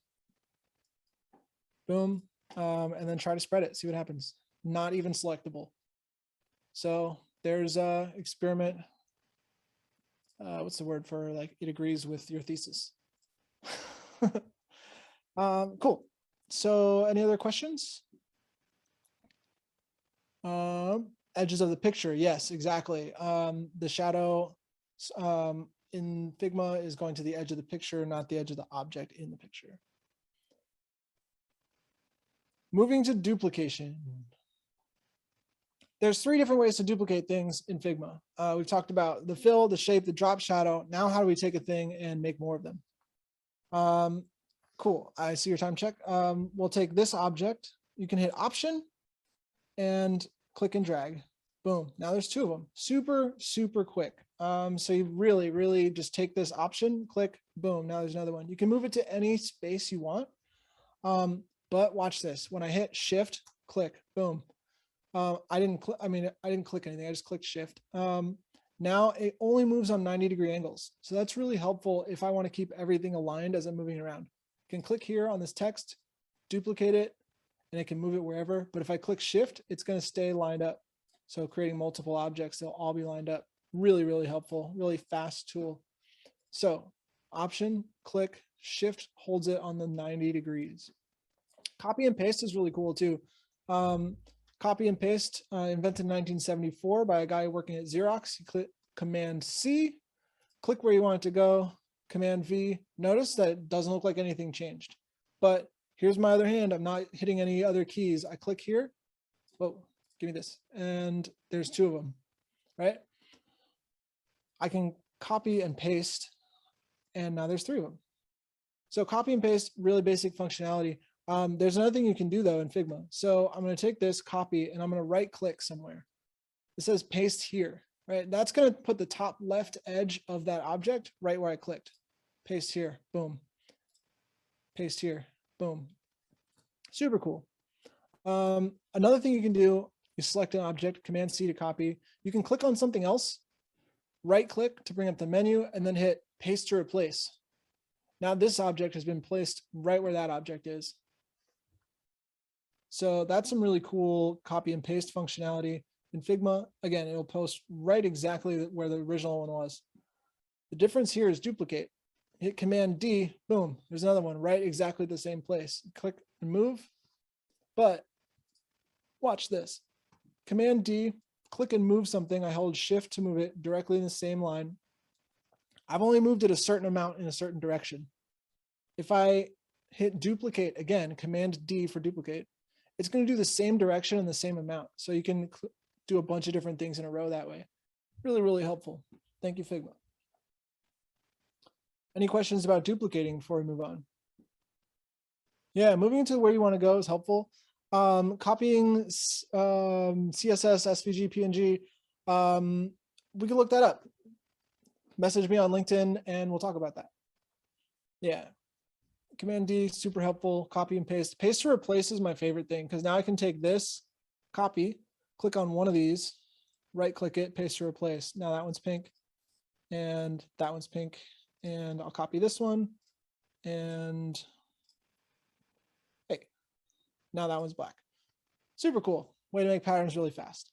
Boom. And then try to spread it, see what happens. Not even selectable. So there's experiment what's the word for like it agrees with your thesis. Cool. So any other questions? Edges of the picture. Yes, exactly. The shadow in Figma is going to the edge of the picture, not the edge of the object in the picture. Moving to duplication. There's 3 different ways to duplicate things in Figma. We've talked about the fill, the shape, the drop shadow. Now, how do we take a thing and make more of them? Cool. I see your time check. We'll take this object. You can hit Option and click and drag. Boom. Now there's 2 of them. Super, super quick. So you really just take this option, click, boom. Now there's another one. You can move it to any space you want. But watch this. When I hit Shift, click, boom. I didn't click anything. I just clicked Shift. Now it only moves on 90-degree angles. So that's really helpful if I want to keep everything aligned as I'm moving around. I can click here on this text, duplicate it, and it can move it wherever. But if I click Shift, it's going to stay lined up. So creating multiple objects, they'll all be lined up. Really helpful, really fast tool. So Option, click, Shift holds it on the 90 degrees. Copy and paste is really cool too. Copy and paste, invented in 1974 by a guy working at Xerox. You click Command C, click where you want it to go, Command V. Notice that it doesn't look like anything changed. But here's my other hand. I'm not hitting any other keys. I click here. Oh, give me this. And there's 2 of them, right? I can copy and paste, and now there's 3 of them. So copy and paste, really basic functionality. There's another thing you can do though in Figma. So I'm going to take this copy and I'm going to right click somewhere. It says paste here, right? That's going to put the top left edge of that object right where I clicked. Paste here, boom. Paste here, boom. Super cool. Another thing you can do is select an object, Command C to copy. You can click on something else, right click to bring up the menu, and then hit paste to replace. Now this object has been placed right where that object is. So that's some really cool copy and paste functionality in Figma. Again, it'll post right exactly where the original one was. The difference here is duplicate. Hit Command D, boom, there's another one right exactly the same place. Click and move, but watch this. Command D, click and move something. I hold Shift to move it directly in the same line. I've only moved it a certain amount in a certain direction. If I hit duplicate again, Command D for duplicate, it's going to do the same direction and the same amount. So you can do a bunch of different things in a row that way. Really helpful. Thank you, Figma. Any questions about duplicating before we move on? Yeah, moving to where you want to go is helpful. Copying CSS, SVG, PNG, we can look that up. Message me on LinkedIn and we'll talk about that. Yeah. Command D, super helpful. Copy and paste. Paste to replace is my favorite thing because now I can take this, copy, click on one of these, right click it, paste to replace. Now that one's pink and that one's pink. And I'll copy this one. And hey, now that one's black. Super cool. Way to make patterns really fast.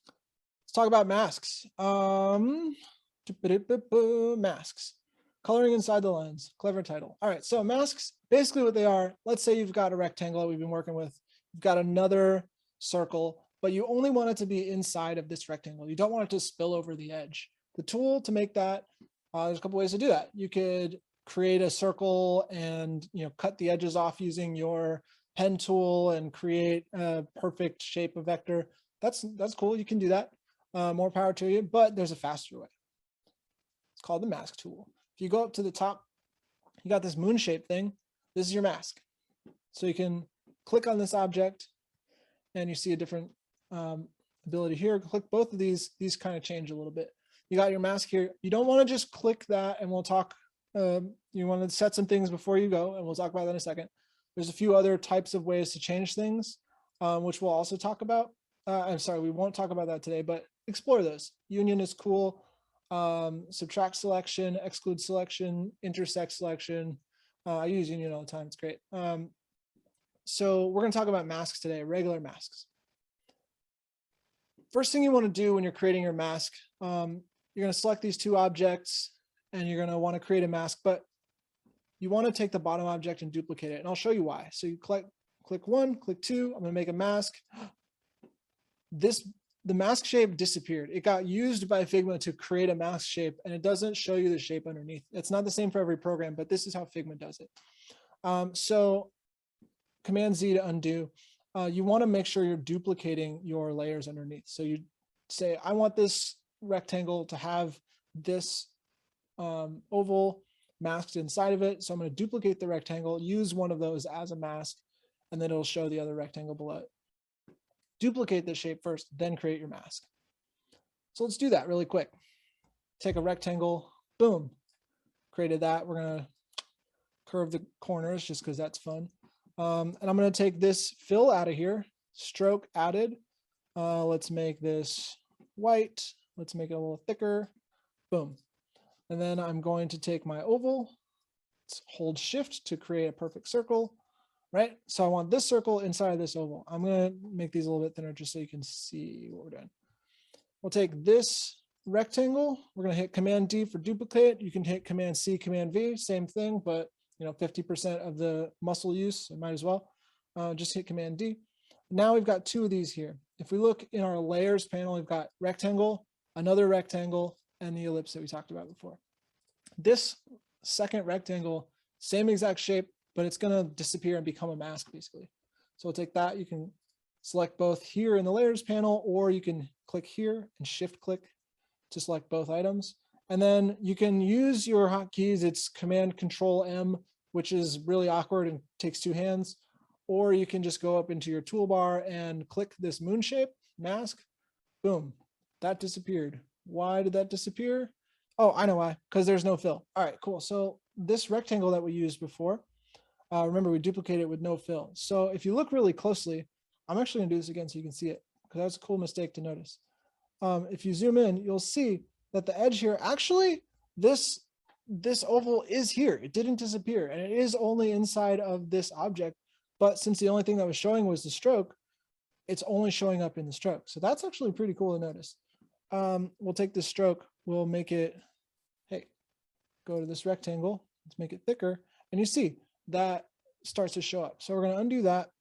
Let's talk about masks. Masks. Coloring inside the lines, clever title. All right, so masks, basically what they are, let's say you've got a rectangle that we've been working with, you've got another circle, but you only want it to be inside of this rectangle. You don't want it to spill over the edge. The tool to make that, there's a couple ways to do that. You could create a circle and cut the edges off using your pen tool and create a perfect shape of vector. That's cool, you can do that. More power to you, but there's a faster way. It's called the mask tool. If you go up to the top, you got this moon shape thing. This is your mask. So you can click on this object and you see a different ability here. Click both of these kind of change a little bit. You got your mask here. You don't want to just click that and we'll talk. You want to set some things before you go and we'll talk about that in a second. There's a few other types of ways to change things, which we'll also talk about. I'm sorry, we won't talk about that today, but explore those. Union is cool. Subtract selection, exclude selection, intersect selection. I use union all the time, it's great. So we're going to talk about masks today, regular masks. First thing you want to do when you're creating your mask, you're going to select these two objects and you're going to want to create a mask, but you want to take the bottom object and duplicate it. And I'll show you why. So you click one, click two, I'm going to make a mask. The mask shape disappeared. It got used by Figma to create a mask shape, and it doesn't show you the shape underneath. It's not the same for every program, but this is how Figma does it. So Command Z to undo. You want to make sure you're duplicating your layers underneath. So you say, I want this rectangle to have this oval masked inside of it. So I'm going to duplicate the rectangle, use one of those as a mask, and then it'll show the other rectangle below it. Duplicate the shape first, then create your mask. So let's do that really quick. Take a rectangle, boom, created that. We're going to curve the corners just because that's fun. And I'm going to take this fill out of here, stroke added. Let's make this white. Let's make it a little thicker. Boom. And then I'm going to take my oval, let's hold shift to create a perfect circle, right? So I want this circle inside of this oval. I'm going to make these a little bit thinner just so you can see what we're doing. We'll take this rectangle. We're going to hit Command D for duplicate. You can hit Command C, Command V, same thing, but 50% of the muscle use, I might as well. Just hit Command D. Now we've got two of these here. If we look in our layers panel, we've got rectangle, another rectangle, and the ellipse that we talked about before. This second rectangle, same exact shape, but it's going to disappear and become a mask basically. So we'll take that. You can select both here in the layers panel, or you can click here and shift click to select both items. And then you can use your hotkeys. It's Command Control M, which is really awkward and takes two hands. Or you can just go up into your toolbar and click this moon shape, mask, boom, that disappeared. Why did that disappear? Oh, I know why, because there's no fill. All right, cool. So this rectangle that we used before, remember we duplicated it with no fill. So if you look really closely, I'm actually gonna do this again so you can see it, because that's a cool mistake to notice. If you zoom in, you'll see that the edge here, actually, this oval is here. It didn't disappear, and it is only inside of this object. But since the only thing that was showing was the stroke, it's only showing up in the stroke. So that's actually pretty cool to notice. We'll take this stroke, we'll make it, hey, go to this rectangle, let's make it thicker. And you see that starts to show up. So we're going to undo that.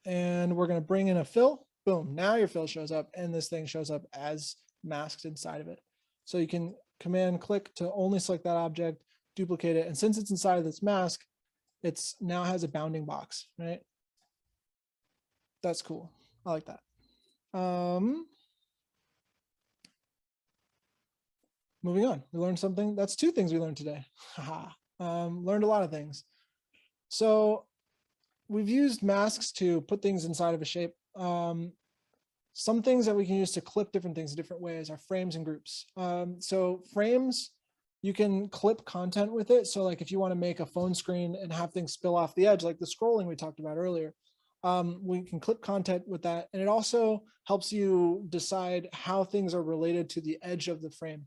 And we're going to bring in a fill. Boom. Now your fill shows up, and this thing shows up as masked inside of it. So you can Command click to only select that object, duplicate it. And since it's inside of this mask, it's now has a bounding box, right? That's cool. I like that. Moving on, we learned something. That's two things we learned today. Learned a lot of things. So we've used masks to put things inside of a shape. Some things that we can use to clip different things in different ways are frames and groups. So frames, you can clip content with it. So like if you want to make a phone screen and have things spill off the edge, like the scrolling we talked about earlier, we can clip content with that. And it also helps you decide how things are related to the edge of the frame.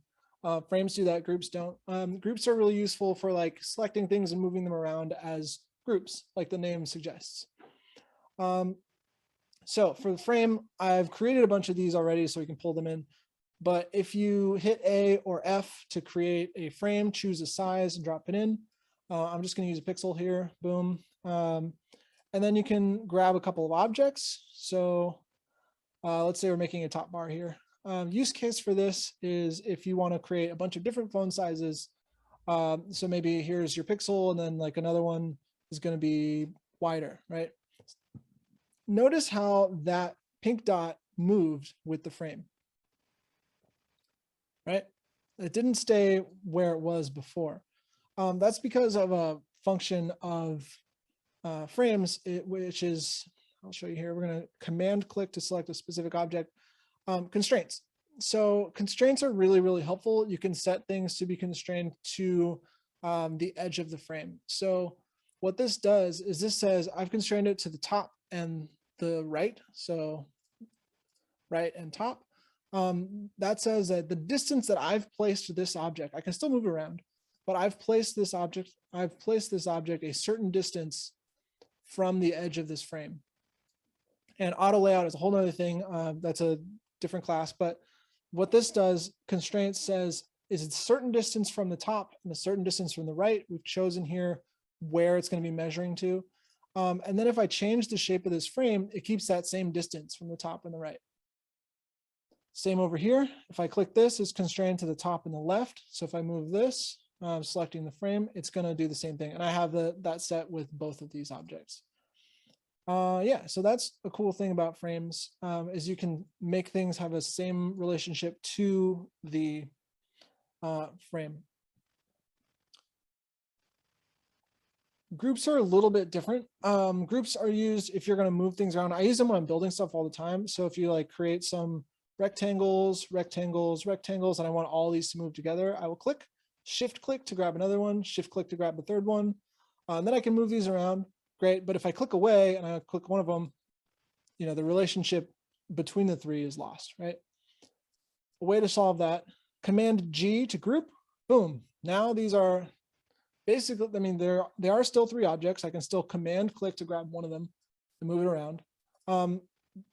Frames do that, groups don't. Groups are really useful for like selecting things and moving them around as groups, like the name suggests. So for the frame, I've created a bunch of these already so we can pull them in. But if you hit A or F to create a frame, choose a size and drop it in. I'm just going to use a pixel here, boom. And then you can grab a couple of objects. So let's say we're making a top bar here. Use case for this is if you want to create a bunch of different phone sizes. So maybe here's your pixel, and then like another one is going to be wider, right? Notice how that pink dot moved with the frame, right? It didn't stay where it was before. That's because of a function of frames, which is, I'll show you here. We're going to command click to select a specific object. Constraints. So constraints are really, really helpful. You can set things to be constrained to the edge of the frame. So what this does is this says I've constrained it to the top and the right. So right and top. That says that the distance that I've placed this object, I can still move around, but I've placed this object a certain distance from the edge of this frame. And auto layout is a whole nother thing. That's a different class, but what this does, constraint says, is it a certain distance from the top and a certain distance from the right. We've chosen here where it's going to be measuring to. And then if I change the shape of this frame, it keeps that same distance from the top and the right. Same over here. If I click this, it's constrained to the top and the left. So if I move this, selecting the frame, it's going to do the same thing. And I have that set with both of these objects. Yeah, so that's a cool thing about frames, is you can make things have a same relationship to the frame. Groups are a little bit different. Groups are used if you're going to move things around. I use them when I'm building stuff all the time. So if you like create some rectangles, rectangles, rectangles, and I want all these to move together, I will click, shift click to grab another one, shift click to grab the third one. And then I can move these around. Great. But if I click away and I click one of them, you know, the relationship between the three is lost, right? A way to solve that, Command G to group, boom. Now these are basically, I mean, they are still three objects. I can still Command click to grab one of them and move it around.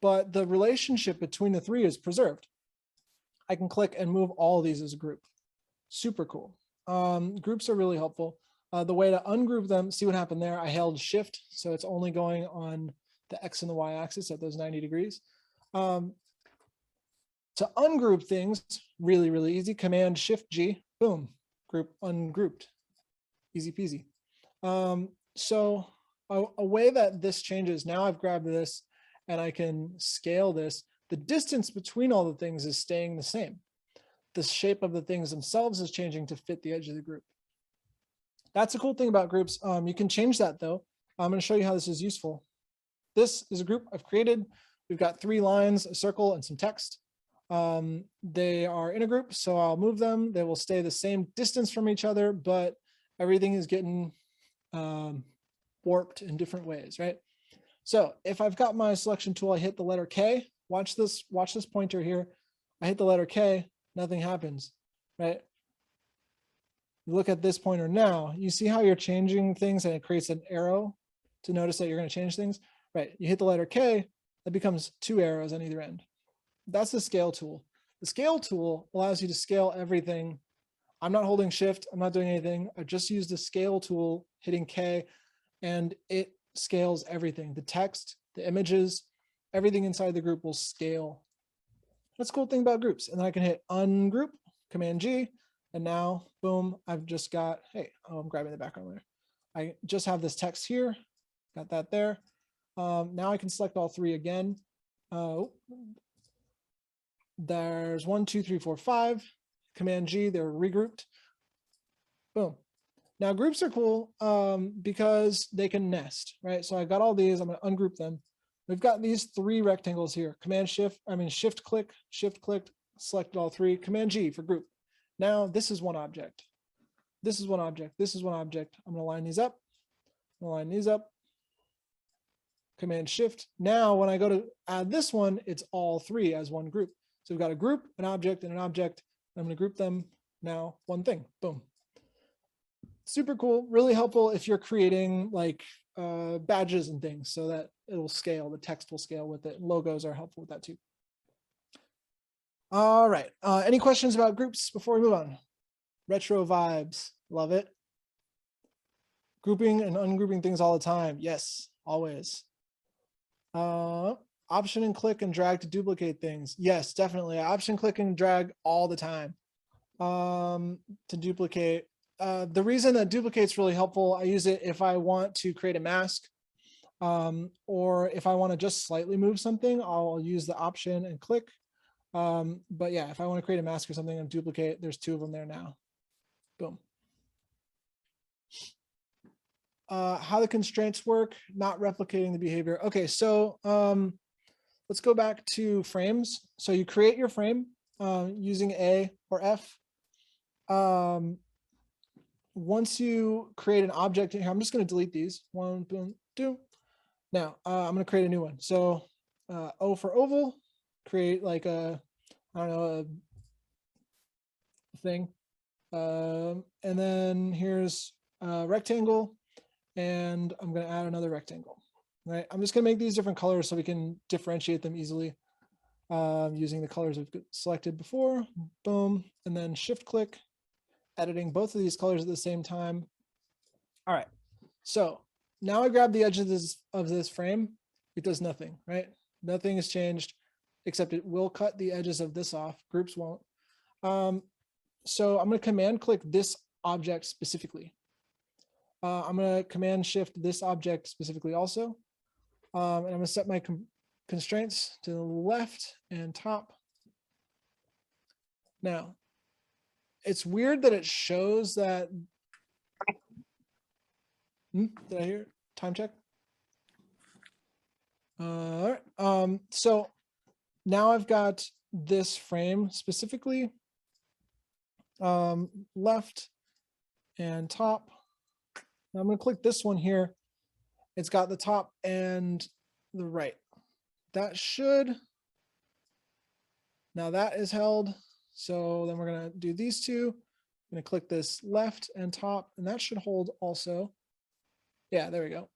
But the relationship between the three is preserved. I can click and move all of these as a group. Super cool. Groups are really helpful. The way to ungroup them, see what happened there. I held shift, so it's only going on the X and the Y axis at those 90 degrees. To ungroup things, really, really easy. Command Shift G, boom, group ungrouped. Easy peasy. So a way that this changes, now I've grabbed this and I can scale this. The distance between all the things is staying the same. The shape of the things themselves is changing to fit the edge of the group. That's a cool thing about groups. You can change that though. I'm going to show you how this is useful. This is a group I've created. We've got 3 lines, a circle, and some text. They are in a group, so I'll move them. They will stay the same distance from each other, but everything is getting warped in different ways, right? So if I've got my selection tool, I hit the letter K. Watch this pointer here. I hit the letter K, nothing happens, right? Look at this pointer now. You see how you're changing things and it creates an arrow to notice that you're going to change things, right? You hit the letter K, that becomes 2 arrows on either end. That's the scale tool. The scale tool allows you to scale everything. I'm not holding shift. I'm not doing anything. I just use the scale tool, hitting K, and it scales everything. The text, the images, everything inside the group will scale. That's a cool thing about groups. And then I can hit ungroup, Command G, and now, boom, I've just got, hey, oh, I'm grabbing the background layer. I just have this text here, got that there. Now I can select all 3 again. There's 1, 2, 3, 4, 5. Command G, they're regrouped. Boom. Now groups are cool because they can nest, right? So I've got all these, I'm going to ungroup them. We've got these 3 rectangles here. Shift click, selected all 3. Command G for group. Now this is one object. This is one object. This is one object. I'm going to line these up. Line these up. Command Shift. Now when I go to add this one, it's all 3 as one group. So we've got a group, an object, and an object. I'm going to group them now, one thing. Boom. Super cool. Really helpful if you're creating like badges and things so that it'll scale. The text will scale with it. Logos are helpful with that too. All right. Any questions about groups before we move on? Retro vibes. Love it. Grouping and ungrouping things all the time. Yes, always. Option and click and drag to duplicate things. Yes, definitely. Option, click, and drag all the time to duplicate. The reason that duplicate is really helpful, I use it if I want to create a mask or if I want to just slightly move something, I'll use the option and click. But yeah, if I want to create a mask or something and duplicate, there's 2 of them there now. Boom. How the constraints work, not replicating the behavior. Okay, so let's go back to frames. So you create your frame using A or F. Once you create an object here, I'm just going to delete these. 1, boom, 2. Now I'm going to create a new one. So O for oval, create like a, I don't know, a thing. And then here's a rectangle, and I'm going to add another rectangle. Right? I'm just going to make these different colors so we can differentiate them easily. using the colors I've selected before, boom, and then shift click, editing both of these colors at the same time. All right, so now I grab the edge of this frame. It does nothing, right? Nothing has changed, except it will cut the edges of this off. Groups won't. So I'm going to command click this object specifically. I'm going to command shift this object specifically also. And I'm going to set my constraints to the left and top. Now, it's weird that it shows that. Did I hear time check? All right. So now I've got this frame specifically left and top. Now I'm going to click this one here. It's got the top and the right. That should. Now that is held. So then we're going to do these two. I'm going to click this left and top, and that should hold also. Yeah, there we go.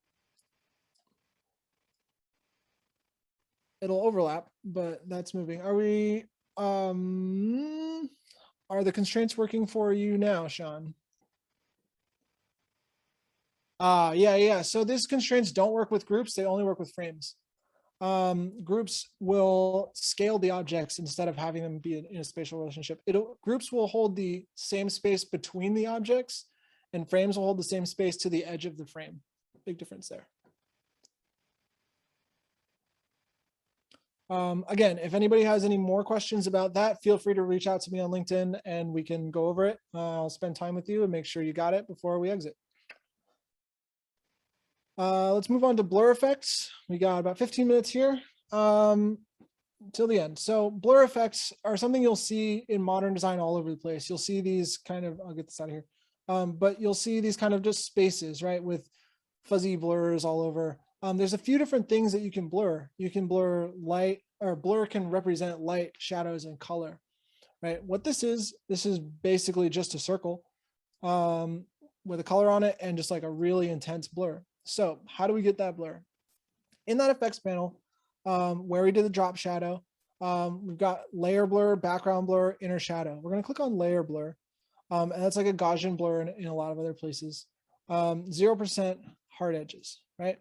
It'll overlap, but that's moving. Are we, are the constraints working for you now, Sean? Yeah. So these constraints don't work with groups. They only work with frames. Groups will scale the objects instead of having them be in a spatial relationship. Groups will hold the same space between the objects, and frames will hold the same space to the edge of the frame. Big difference there. Again, if anybody has any more questions about that, feel free to reach out to me on LinkedIn and we can go over it. I'll spend time with you and make sure you got it before we exit. Let's move on to blur effects. We got about 15 minutes here till the end. So blur effects are something you'll see in modern design all over the place. You'll see these kind of, I'll get this out of here, but you'll see these kind of just spaces, right, with fuzzy blurs all over. There's a few different things that you can blur. You can blur light, or blur can represent light, shadows, and color, right? What this is basically just a circle with a color on it and just like a really intense blur. So how do we get that blur? In that effects panel, where we did the drop shadow, we've got layer blur, background blur, inner shadow. We're gonna click on layer blur, and that's like a Gaussian blur in a lot of other places. 0% hard edges, right?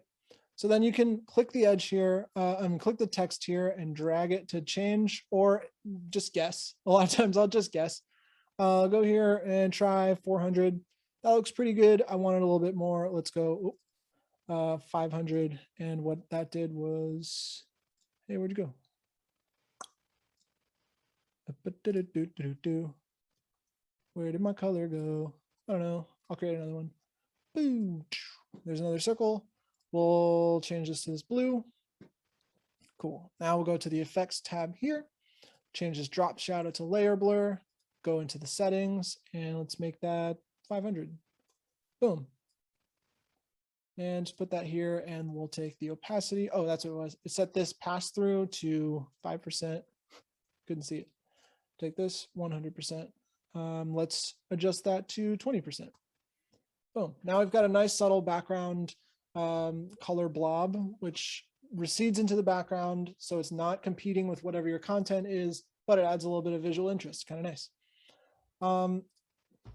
So then you can click the edge here and click the text here and drag it to change, or just guess. A lot of times I'll just guess. I'll go here and try 400. That looks pretty good. I want it a little bit more. Let's go 500. And what that did was, hey, where'd you go? Where did my color go? I don't know. I'll create another one. Boom. There's another circle. We'll change this to this blue. Cool. Now we'll go to the effects tab here, change this drop shadow to layer blur, go into the settings, and let's make that 500. Boom. And just put that here, and we'll take the opacity. Oh, that's what it was. It set this pass through to 5%. Couldn't see it. Take this 100%. Let's adjust that to 20%. Boom. Now we've got a nice subtle background color blob, which recedes into the background, so it's not competing with whatever your content is, but it adds a little bit of visual interest. Kind of nice.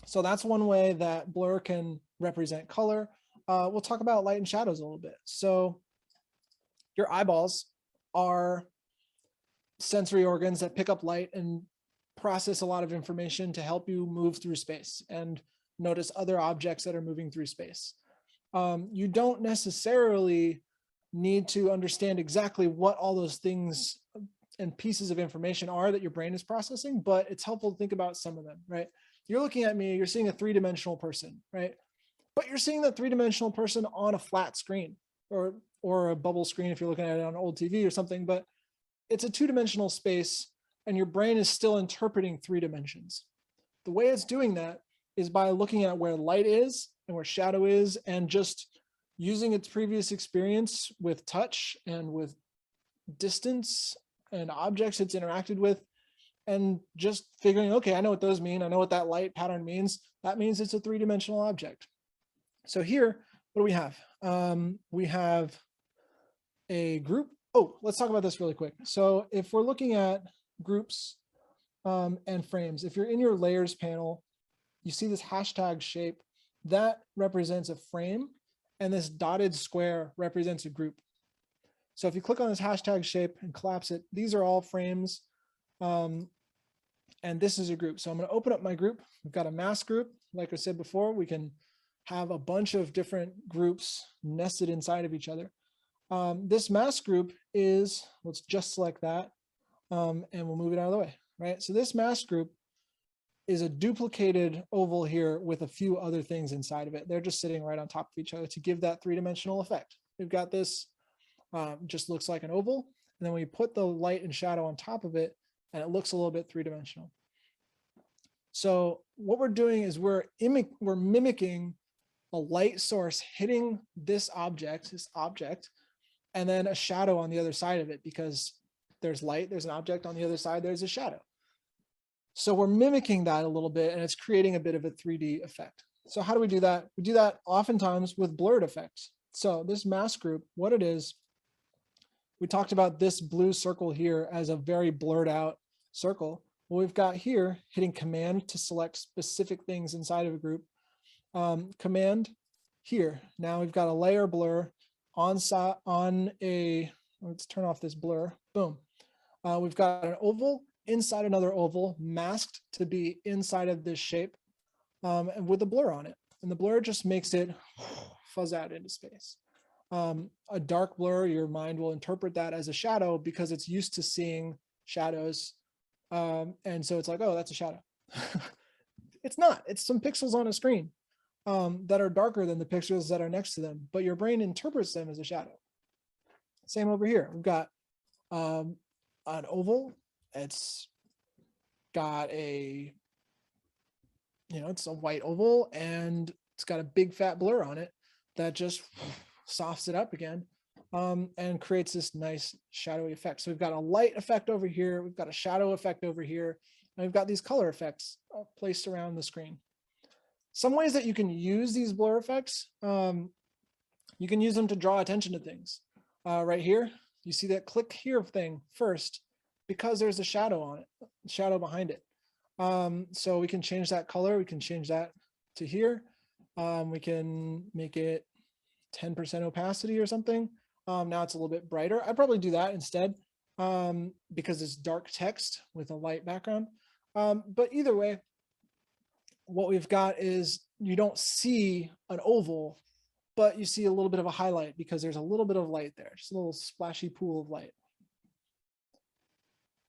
So that's one way that blur can represent color. We'll talk about light and shadows a little bit. So your eyeballs are sensory organs that pick up light and process a lot of information to help you move through space and notice other objects that are moving through space. You don't necessarily need to understand exactly what all those things and pieces of information are that your brain is processing, but it's helpful to think about some of them, right? You're looking at me, you're seeing a three-dimensional person, right? But you're seeing that three-dimensional person on a flat screen or a bubble screen if you're looking at it on old TV or something, but it's a two-dimensional space and your brain is still interpreting 3 dimensions. The way it's doing that is by looking at where light is and where shadow is, and just using its previous experience with touch and with distance and objects it's interacted with, and just figuring, okay, I know what those mean. I know what that light pattern means. That means it's a 3-dimensional object. So here, what do we have? We have a group Oh, let's talk about this really quick. So if we're looking at groups and frames, if you're in your layers panel, you see this hashtag shape that represents a frame, and this dotted square represents a group. So if you click on this hashtag shape and collapse it, these are all frames. And this is a group. So I'm going to open up my group. We've got a mask group. Like I said before, we can have a bunch of different groups nested inside of each other. This mask group is, let's just select that, and we'll move it out of the way, right? So this mask group is a duplicated oval here with a few other things inside of it. They're just sitting right on top of each other to give that three-dimensional effect. We've got this, just looks like an oval, and then we put the light and shadow on top of it, and it looks a little bit three-dimensional. So what we're doing is we're mimicking a light source hitting this object, and then a shadow on the other side of it, because there's light, there's an object on the other side, there's a shadow. So we're mimicking that a little bit, and it's creating a bit of a 3D effect. So how do we do that? We do that oftentimes with blurred effects. So this mask group, what it is, we talked about this blue circle here as a very blurred out circle. What we've got here, hitting Command to select specific things inside of a group. Command here. Now we've got a layer blur let's turn off this blur. Boom. We've got an oval inside another oval, masked to be inside of this shape, and with a blur on it. And the blur just makes it fuzz out into space. A dark blur, your mind will interpret that as a shadow because it's used to seeing shadows. And so it's like, oh, that's a shadow. It's not, it's some pixels on a screen that are darker than the pixels that are next to them, but your brain interprets them as a shadow. Same over here. We've got an oval. It's got it's a white oval, and it's got a big fat blur on it that just softs it up again and creates this nice shadowy effect. So we've got a light effect over here, we've got a shadow effect over here, and we've got these color effects placed around the screen. Some ways that you can use these blur effects, you can use them to draw attention to things. Right here, you see that click here thing first, because there's a shadow on it, shadow behind it. So we can change that color. We can change that to here. We can make it 10% opacity or something. Now it's a little bit brighter. I'd probably do that instead because it's dark text with a light background. But either way, what we've got is you don't see an oval, but you see a little bit of a highlight because there's a little bit of light there, just a little splashy pool of light.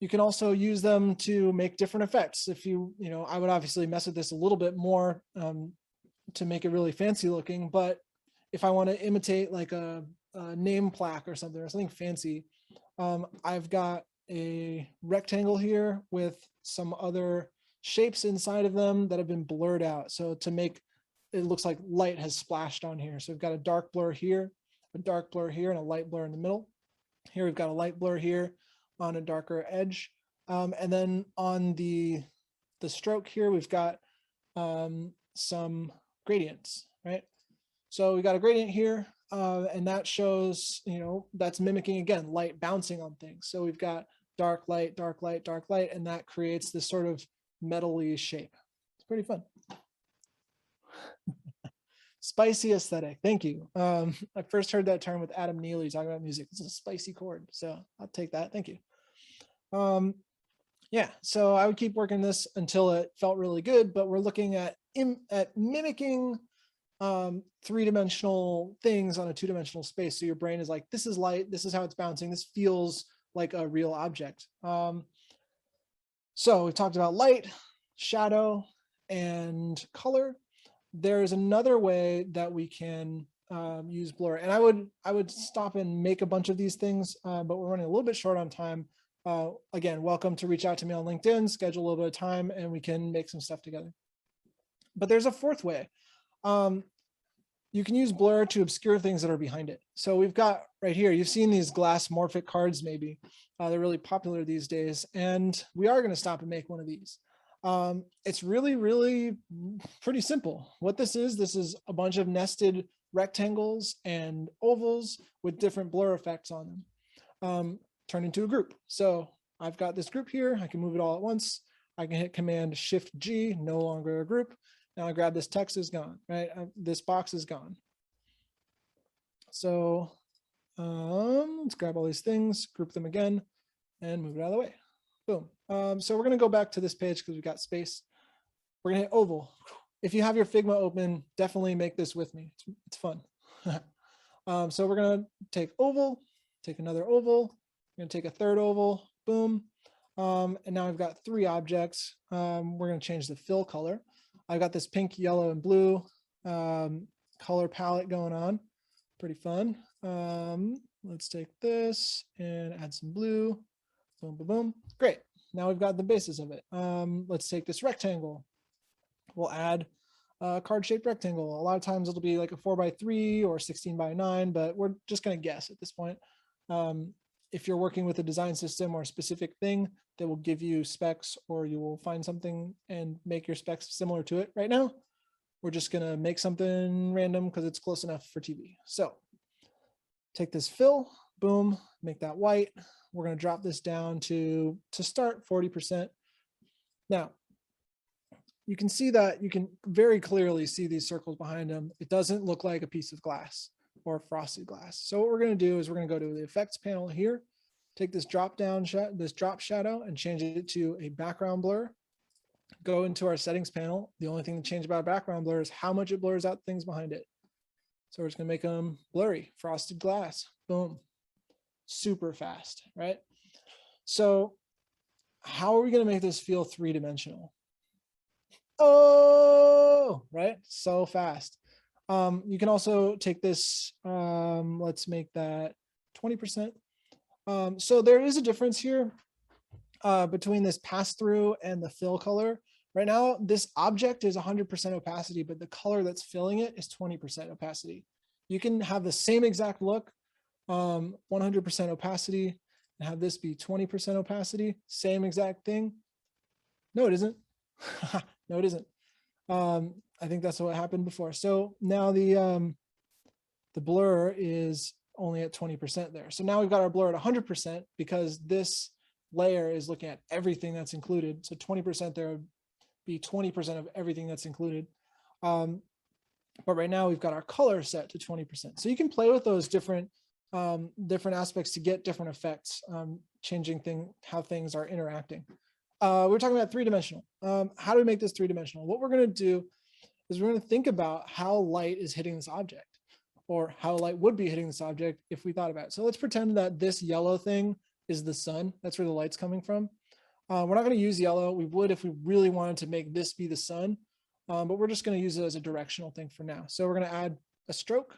You can also use them to make different effects. If I would obviously mess with this a little bit more to make it really fancy looking, but if I want to imitate like a name plaque or something fancy, I've got a rectangle here with some other shapes inside of them that have been blurred out. So to make it looks like light has splashed on here. So we've got a dark blur here, a dark blur here, and a light blur in the middle. Here we've got a light blur here on a darker edge. And then on the stroke here, we've got some gradients, right? So we got a gradient here, and that shows, that's mimicking, again, light bouncing on things. So we've got dark light, dark light, dark light, and that creates this sort of metal-y shape. It's pretty fun. Spicy aesthetic. Thank you. I first heard that term with Adam Neely talking about music. It's a spicy chord, so I'll take that. Thank you. Yeah, so I would keep working this until it felt really good, but we're looking at mimicking three-dimensional things on a two-dimensional space. So your brain is like, this is light, this is how it's bouncing, this feels like a real object. So we've talked about light, shadow, and color. There's another way that we can use blur, and I would stop and make a bunch of these things, but we're running a little bit short on time. Again, welcome to reach out to me on LinkedIn, schedule a little bit of time, and we can make some stuff together. But there's a fourth way. You can use blur to obscure things that are behind it. So we've got right here, you've seen these glass morphic cards maybe. They're really popular these days, and we are going to stop and make one of these. It's really, really pretty simple. What this is a bunch of nested rectangles and ovals with different blur effects on them. turn into a group. So I've got this group here. I can move it all at once. I can hit Command Shift G, no longer a group. Now I grab this text is gone, right? This box is gone. So let's grab all these things, group them again, and move it out of the way. Boom. So we're going to go back to this page because we've got space. We're going to hit oval. If you have your Figma open, definitely make this with me. It's fun. So we're going to take oval, take another oval. We're going to take a third oval. Boom. And now I've got 3 objects. We're going to change the fill color. I've got this pink, yellow, and blue color palette going on. Pretty fun. Let's take this and add some blue. Boom, boom, boom. Great. Now we've got the basis of it. Let's take this rectangle. We'll add a card-shaped rectangle. A lot of times it'll be like a 4x3 or 16x9, but we're just going to guess at this point. If you're working with a design system or a specific thing that will give you specs, or you will find something and make your specs similar to it. Right now, we're just going to make something random because it's close enough for TV. So take this fill, boom, make that white. We're going to drop this down to start 40%. Now, you can see that you can very clearly see these circles behind them. It doesn't look like a piece of glass or frosted glass. So what we're going to do is we're going to go to the effects panel here, take this drop shadow and change it to a background blur. Go into our settings panel. The only thing to change about background blur is how much it blurs out things behind it. So we're just going to make them blurry, frosted glass. Boom. Super fast, right? So how are we going to make this feel 3-dimensional? Oh, right? So fast. You can also take this, let's make that 20%. So there is a difference here between this pass-through and the fill color. Right now, this object is 100% opacity, but the color that's filling it is 20% opacity. You can have the same exact look, 100% opacity, and have this be 20% opacity, same exact thing. No, it isn't. No, it isn't. I think that's what happened before. So now the blur is only at 20% there. So now we've got our blur at 100% because this layer is looking at everything that's included. So 20% there would be 20% of everything that's included. But right now we've got our color set to 20%. So you can play with those different aspects to get different effects, changing how things are interacting. We're talking about 3-dimensional. How do we make this 3-dimensional? What we're going to do is we're going to think about how light is hitting this object, or how light would be hitting this object if we thought about it. So let's pretend that this yellow thing is the sun. That's where the light's coming from. We're not going to use yellow. We would if we really wanted to make this be the sun, but we're just going to use it as a directional thing for now. So we're going to add a stroke.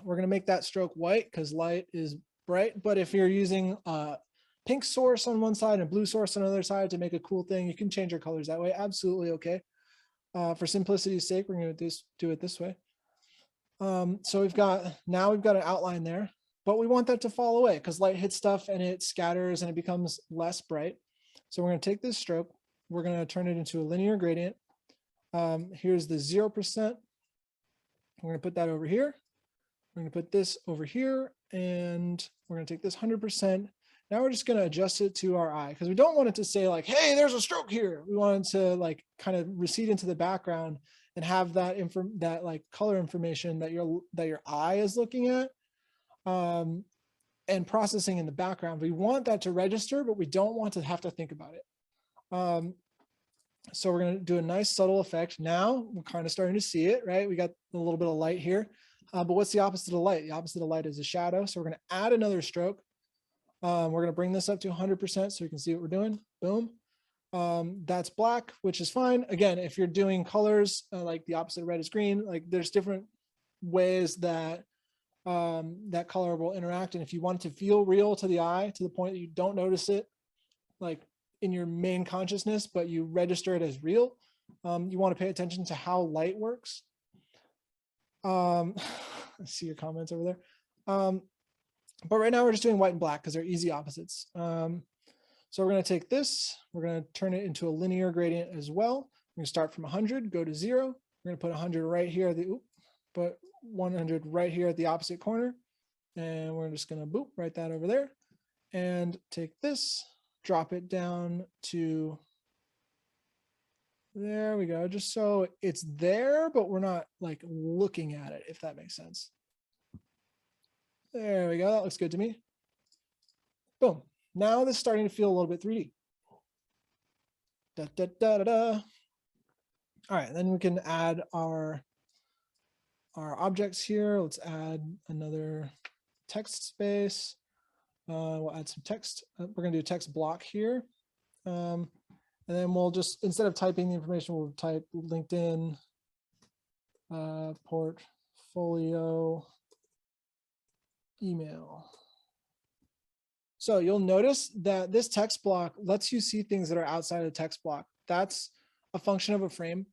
We're going to make that stroke white because light is bright. But if you're using a pink source on one side and a blue source on the other side to make a cool thing, you can change your colors that way. Absolutely okay. For simplicity's sake, we're going to do it this way. So we've got an outline there, but we want that to fall away because light hits stuff and it scatters and it becomes less bright. So we're going to take this stroke, we're going to turn it into a linear gradient. Here's the 0%. We're going to put that over here. We're going to put this over here, and we're going to take this 100%. Now we're just going to adjust it to our eye because we don't want it to say like, hey, there's a stroke here. We want it to like kind of recede into the background and have that like color information that your eye is looking at and processing in the background. We want that to register, but we don't want to have to think about it. So we're going to do a nice subtle effect. Now we're kind of starting to see it, right? We got a little bit of light here, but what's the opposite of light? The opposite of light is a shadow. So we're going to add another stroke. We're going to bring this up to 100% so we can see what we're doing. Boom. That's black, which is fine. Again, if you're doing colors, like the opposite of red is green, like there's different ways that that color will interact. And if you want it to feel real to the eye, to the point that you don't notice it, like in your main consciousness, but you register it as real, you want to pay attention to how light works. I see your comments over there. But right now we're just doing white and black because they're easy opposites. So we're going to take this, we're going to turn it into a linear gradient as well. We're going to start from 100, go to 0. We're going to put 100 right here, put 100 right here at the opposite corner. And we're just gonna boop, write that over there and take this, drop it down to, there we go. Just so it's there, but we're not like looking at it, if that makes sense. There we go, that looks good to me. Boom, now this is starting to feel a little bit 3D. Da, da, da, da, da. All right, then we can add our objects here. Let's add another text space. We'll add some text. We're gonna do a text block here. And then we'll just, instead of typing the information, we'll type LinkedIn portfolio email. So you'll notice that this text block lets you see things that are outside of the text block. That's a function of a frame.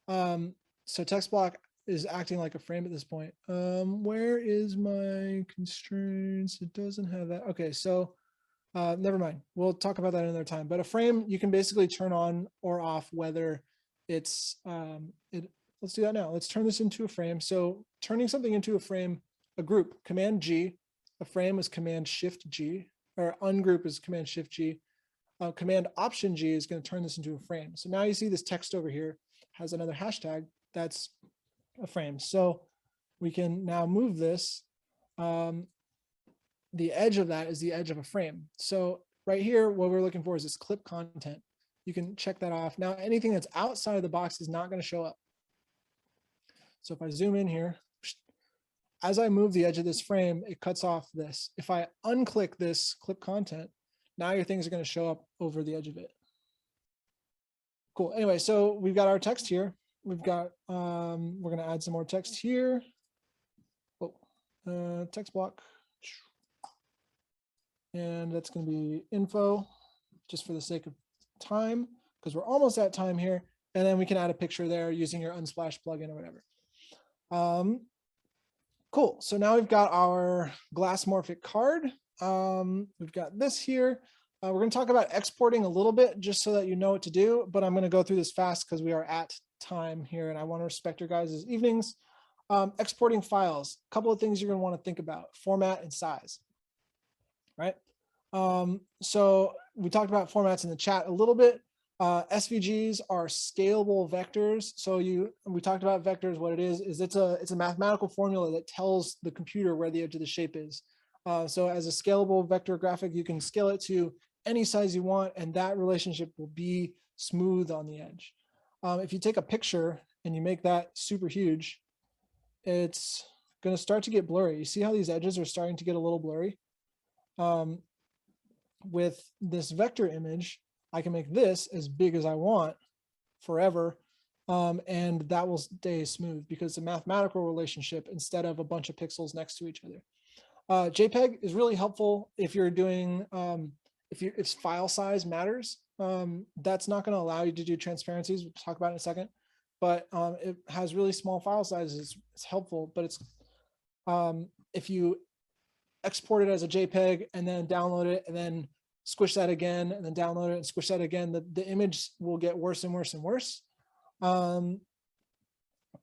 So text block is acting like a frame at this point. Where is my constraints? It doesn't have that. Okay, so never mind. We'll talk about that another time. But a frame, you can basically turn on or off whether it's, let's do that now. Let's turn this into a frame. So turning something into a frame, a group, Command G, a frame is Command Shift G, or ungroup is Command Shift G. Command Option G is going to turn this into a frame. So now you see this text over here has another hashtag that's a frame. So we can now move this. The edge of that is the edge of a frame. So right here, what we're looking for is this clip content. You can check that off. Now, anything that's outside of the box is not going to show up. So if I zoom in here, as I move the edge of this frame, it cuts off this. If I unclick this clip content, now your things are going to show up over the edge of it. Cool. Anyway, so we've got our text here. We've got, we're going to add some more text here. Oh, text block. And that's going to be info, just for the sake of time, because we're almost at time here. And then we can add a picture there using your Unsplash plugin or whatever. Cool. So now we've got our Glassmorphic card. We've got this here. We're going to talk about exporting a little bit just so that you know what to do, but I'm going to go through this fast because we are at time here and I want to respect your guys' evenings. Exporting files, a couple of things you're going to want to think about: format and size, right? So we talked about formats in the chat a little bit. SVGs are scalable vectors. So we talked about vectors. What it is it's a mathematical formula that tells the computer where the edge of the shape is. So as a scalable vector graphic, you can scale it to any size you want, and that relationship will be smooth on the edge. If you take a picture and you make that super huge, it's going to start to get blurry. You see how these edges are starting to get a little blurry? With this vector image, I can make this as big as I want forever, and that will stay smooth because it's a mathematical relationship instead of a bunch of pixels next to each other. JPEG is really helpful if you're doing, if file size matters. That's not going to allow you to do transparencies. We'll talk about it in a second, but it has really small file sizes. It's helpful, but it's if you export it as a JPEG and then download it and then squish that again and then download it and squish that again, the image will get worse and worse and worse. An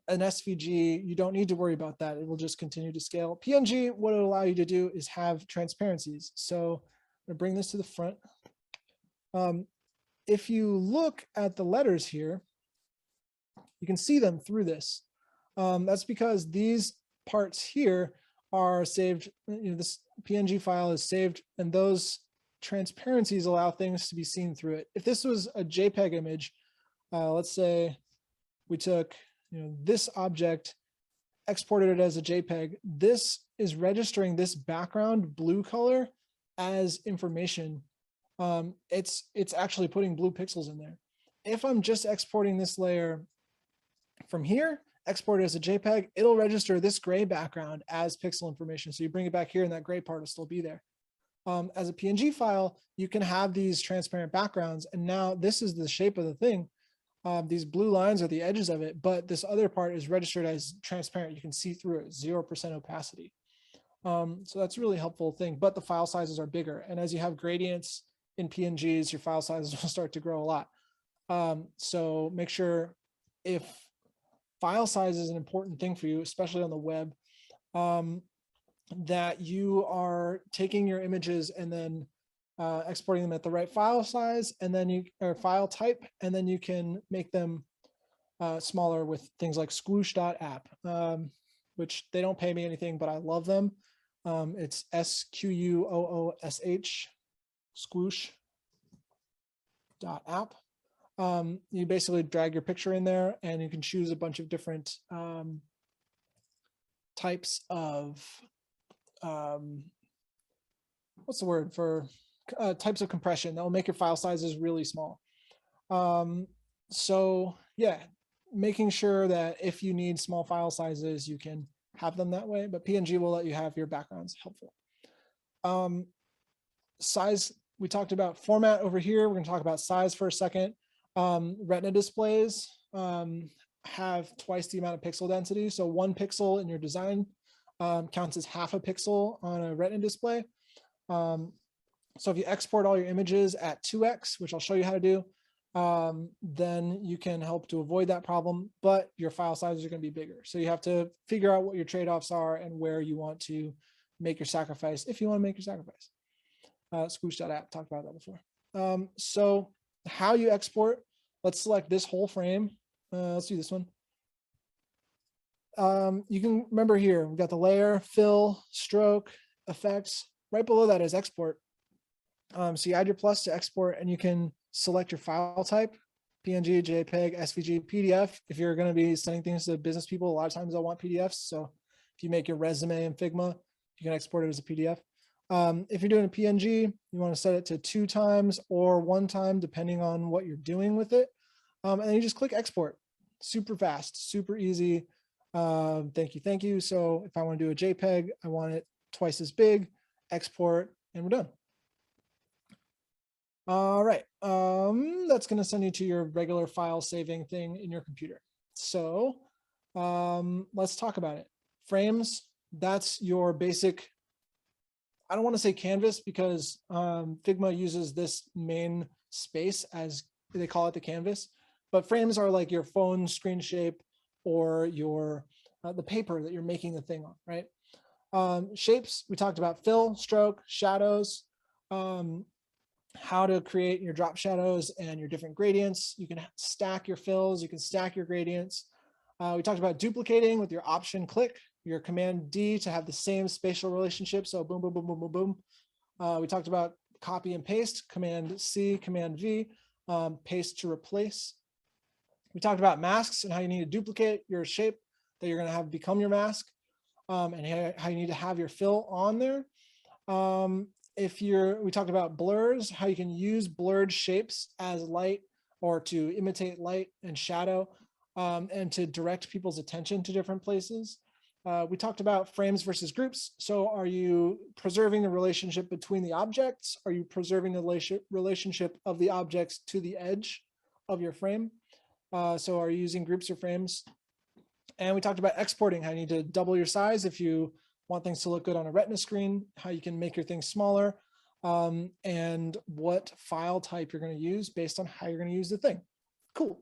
SVG, you don't need to worry about that. It will just continue to scale. PNG, what it'll allow you to do is have transparencies. So I'm gonna bring this to the front. If you look at the letters here, you can see them through this. That's because these parts here are saved, this PNG file is saved, and those transparencies allow things to be seen through it. If this was a JPEG image, let's say we took this object, exported it as a JPEG, this is registering this background blue color as information. It's actually putting blue pixels in there. If I'm just exporting this layer from here, export it as a JPEG, it'll register this gray background as pixel information. So you bring it back here and that gray part will still be there. As a PNG file, you can have these transparent backgrounds, and now this is the shape of the thing. These blue lines are the edges of it, but this other part is registered as transparent. You can see through it, 0% opacity. So that's a really helpful thing, but the file sizes are bigger. And as you have gradients in PNGs, your file sizes will start to grow a lot. So make sure, if file size is an important thing for you, especially on the web, that you are taking your images and then exporting them at the right file size, and then you or file type, and then you can make them smaller with things like squoosh.app, which they don't pay me anything, but I love them. It's SQUOOSH, squoosh.app. You basically drag your picture in there, and you can choose a bunch of different types of what's the word for types of compression that will make your file sizes really small. So yeah, making sure that if you need small file sizes, you can have them that way, but PNG will let you have your backgrounds helpful. Size, we talked about format over here. We're going to talk about size for a second. Retina displays have twice the amount of pixel density. So 1 pixel in your design counts as half a pixel on a Retina display. So if you export all your images at 2x, which I'll show you how to do, then you can help to avoid that problem, but your file sizes are going to be bigger. So you have to figure out what your trade-offs are and where you want to make your sacrifice, if you want to make your sacrifice. Squoosh.app, talked about that before. So how you export, let's select this whole frame. Let's do this one. You can remember here, we've got the layer, fill, stroke, effects. Right below that is export. So you add your plus to export, and you can select your file type, PNG, JPEG, SVG, PDF. If you're going to be sending things to business people, a lot of times they'll want PDFs. So if you make your resume in Figma, you can export it as a PDF. If you're doing a PNG, you want to set it to 2 times or 1 time, depending on what you're doing with it. And then you just click export. Super fast, super easy. Thank you, thank you. So if I want to do a JPEG, I want it twice as big, export, and we're done. All right, that's going to send you to your regular file saving thing in your computer. So let's talk about it. Frames, that's your basic, I don't want to say canvas because Figma uses this main space as they call it the canvas, but frames are like your phone screen shape or your the paper that you're making the thing on, right? Shapes, we talked about fill, stroke, shadows, how to create your drop shadows and your different gradients. You can stack your fills, you can stack your gradients. We talked about duplicating with your option click, your command D to have the same spatial relationship. So boom, boom, boom, boom, boom, boom. We talked about copy and paste, command C, command V, paste to replace. We talked about masks and how you need to duplicate your shape that you're going to have become your mask, and how you need to have your fill on there. We talked about blurs, how you can use blurred shapes as light or to imitate light and shadow, and to direct people's attention to different places. We talked about frames versus groups. So are you preserving the relationship between the objects? Are you preserving the relationship of the objects to the edge of your frame? So are you using groups or frames? And we talked about exporting, how you need to double your size if you want things to look good on a Retina screen, how you can make your things smaller, and what file type you're going to use based on how you're going to use the thing. Cool.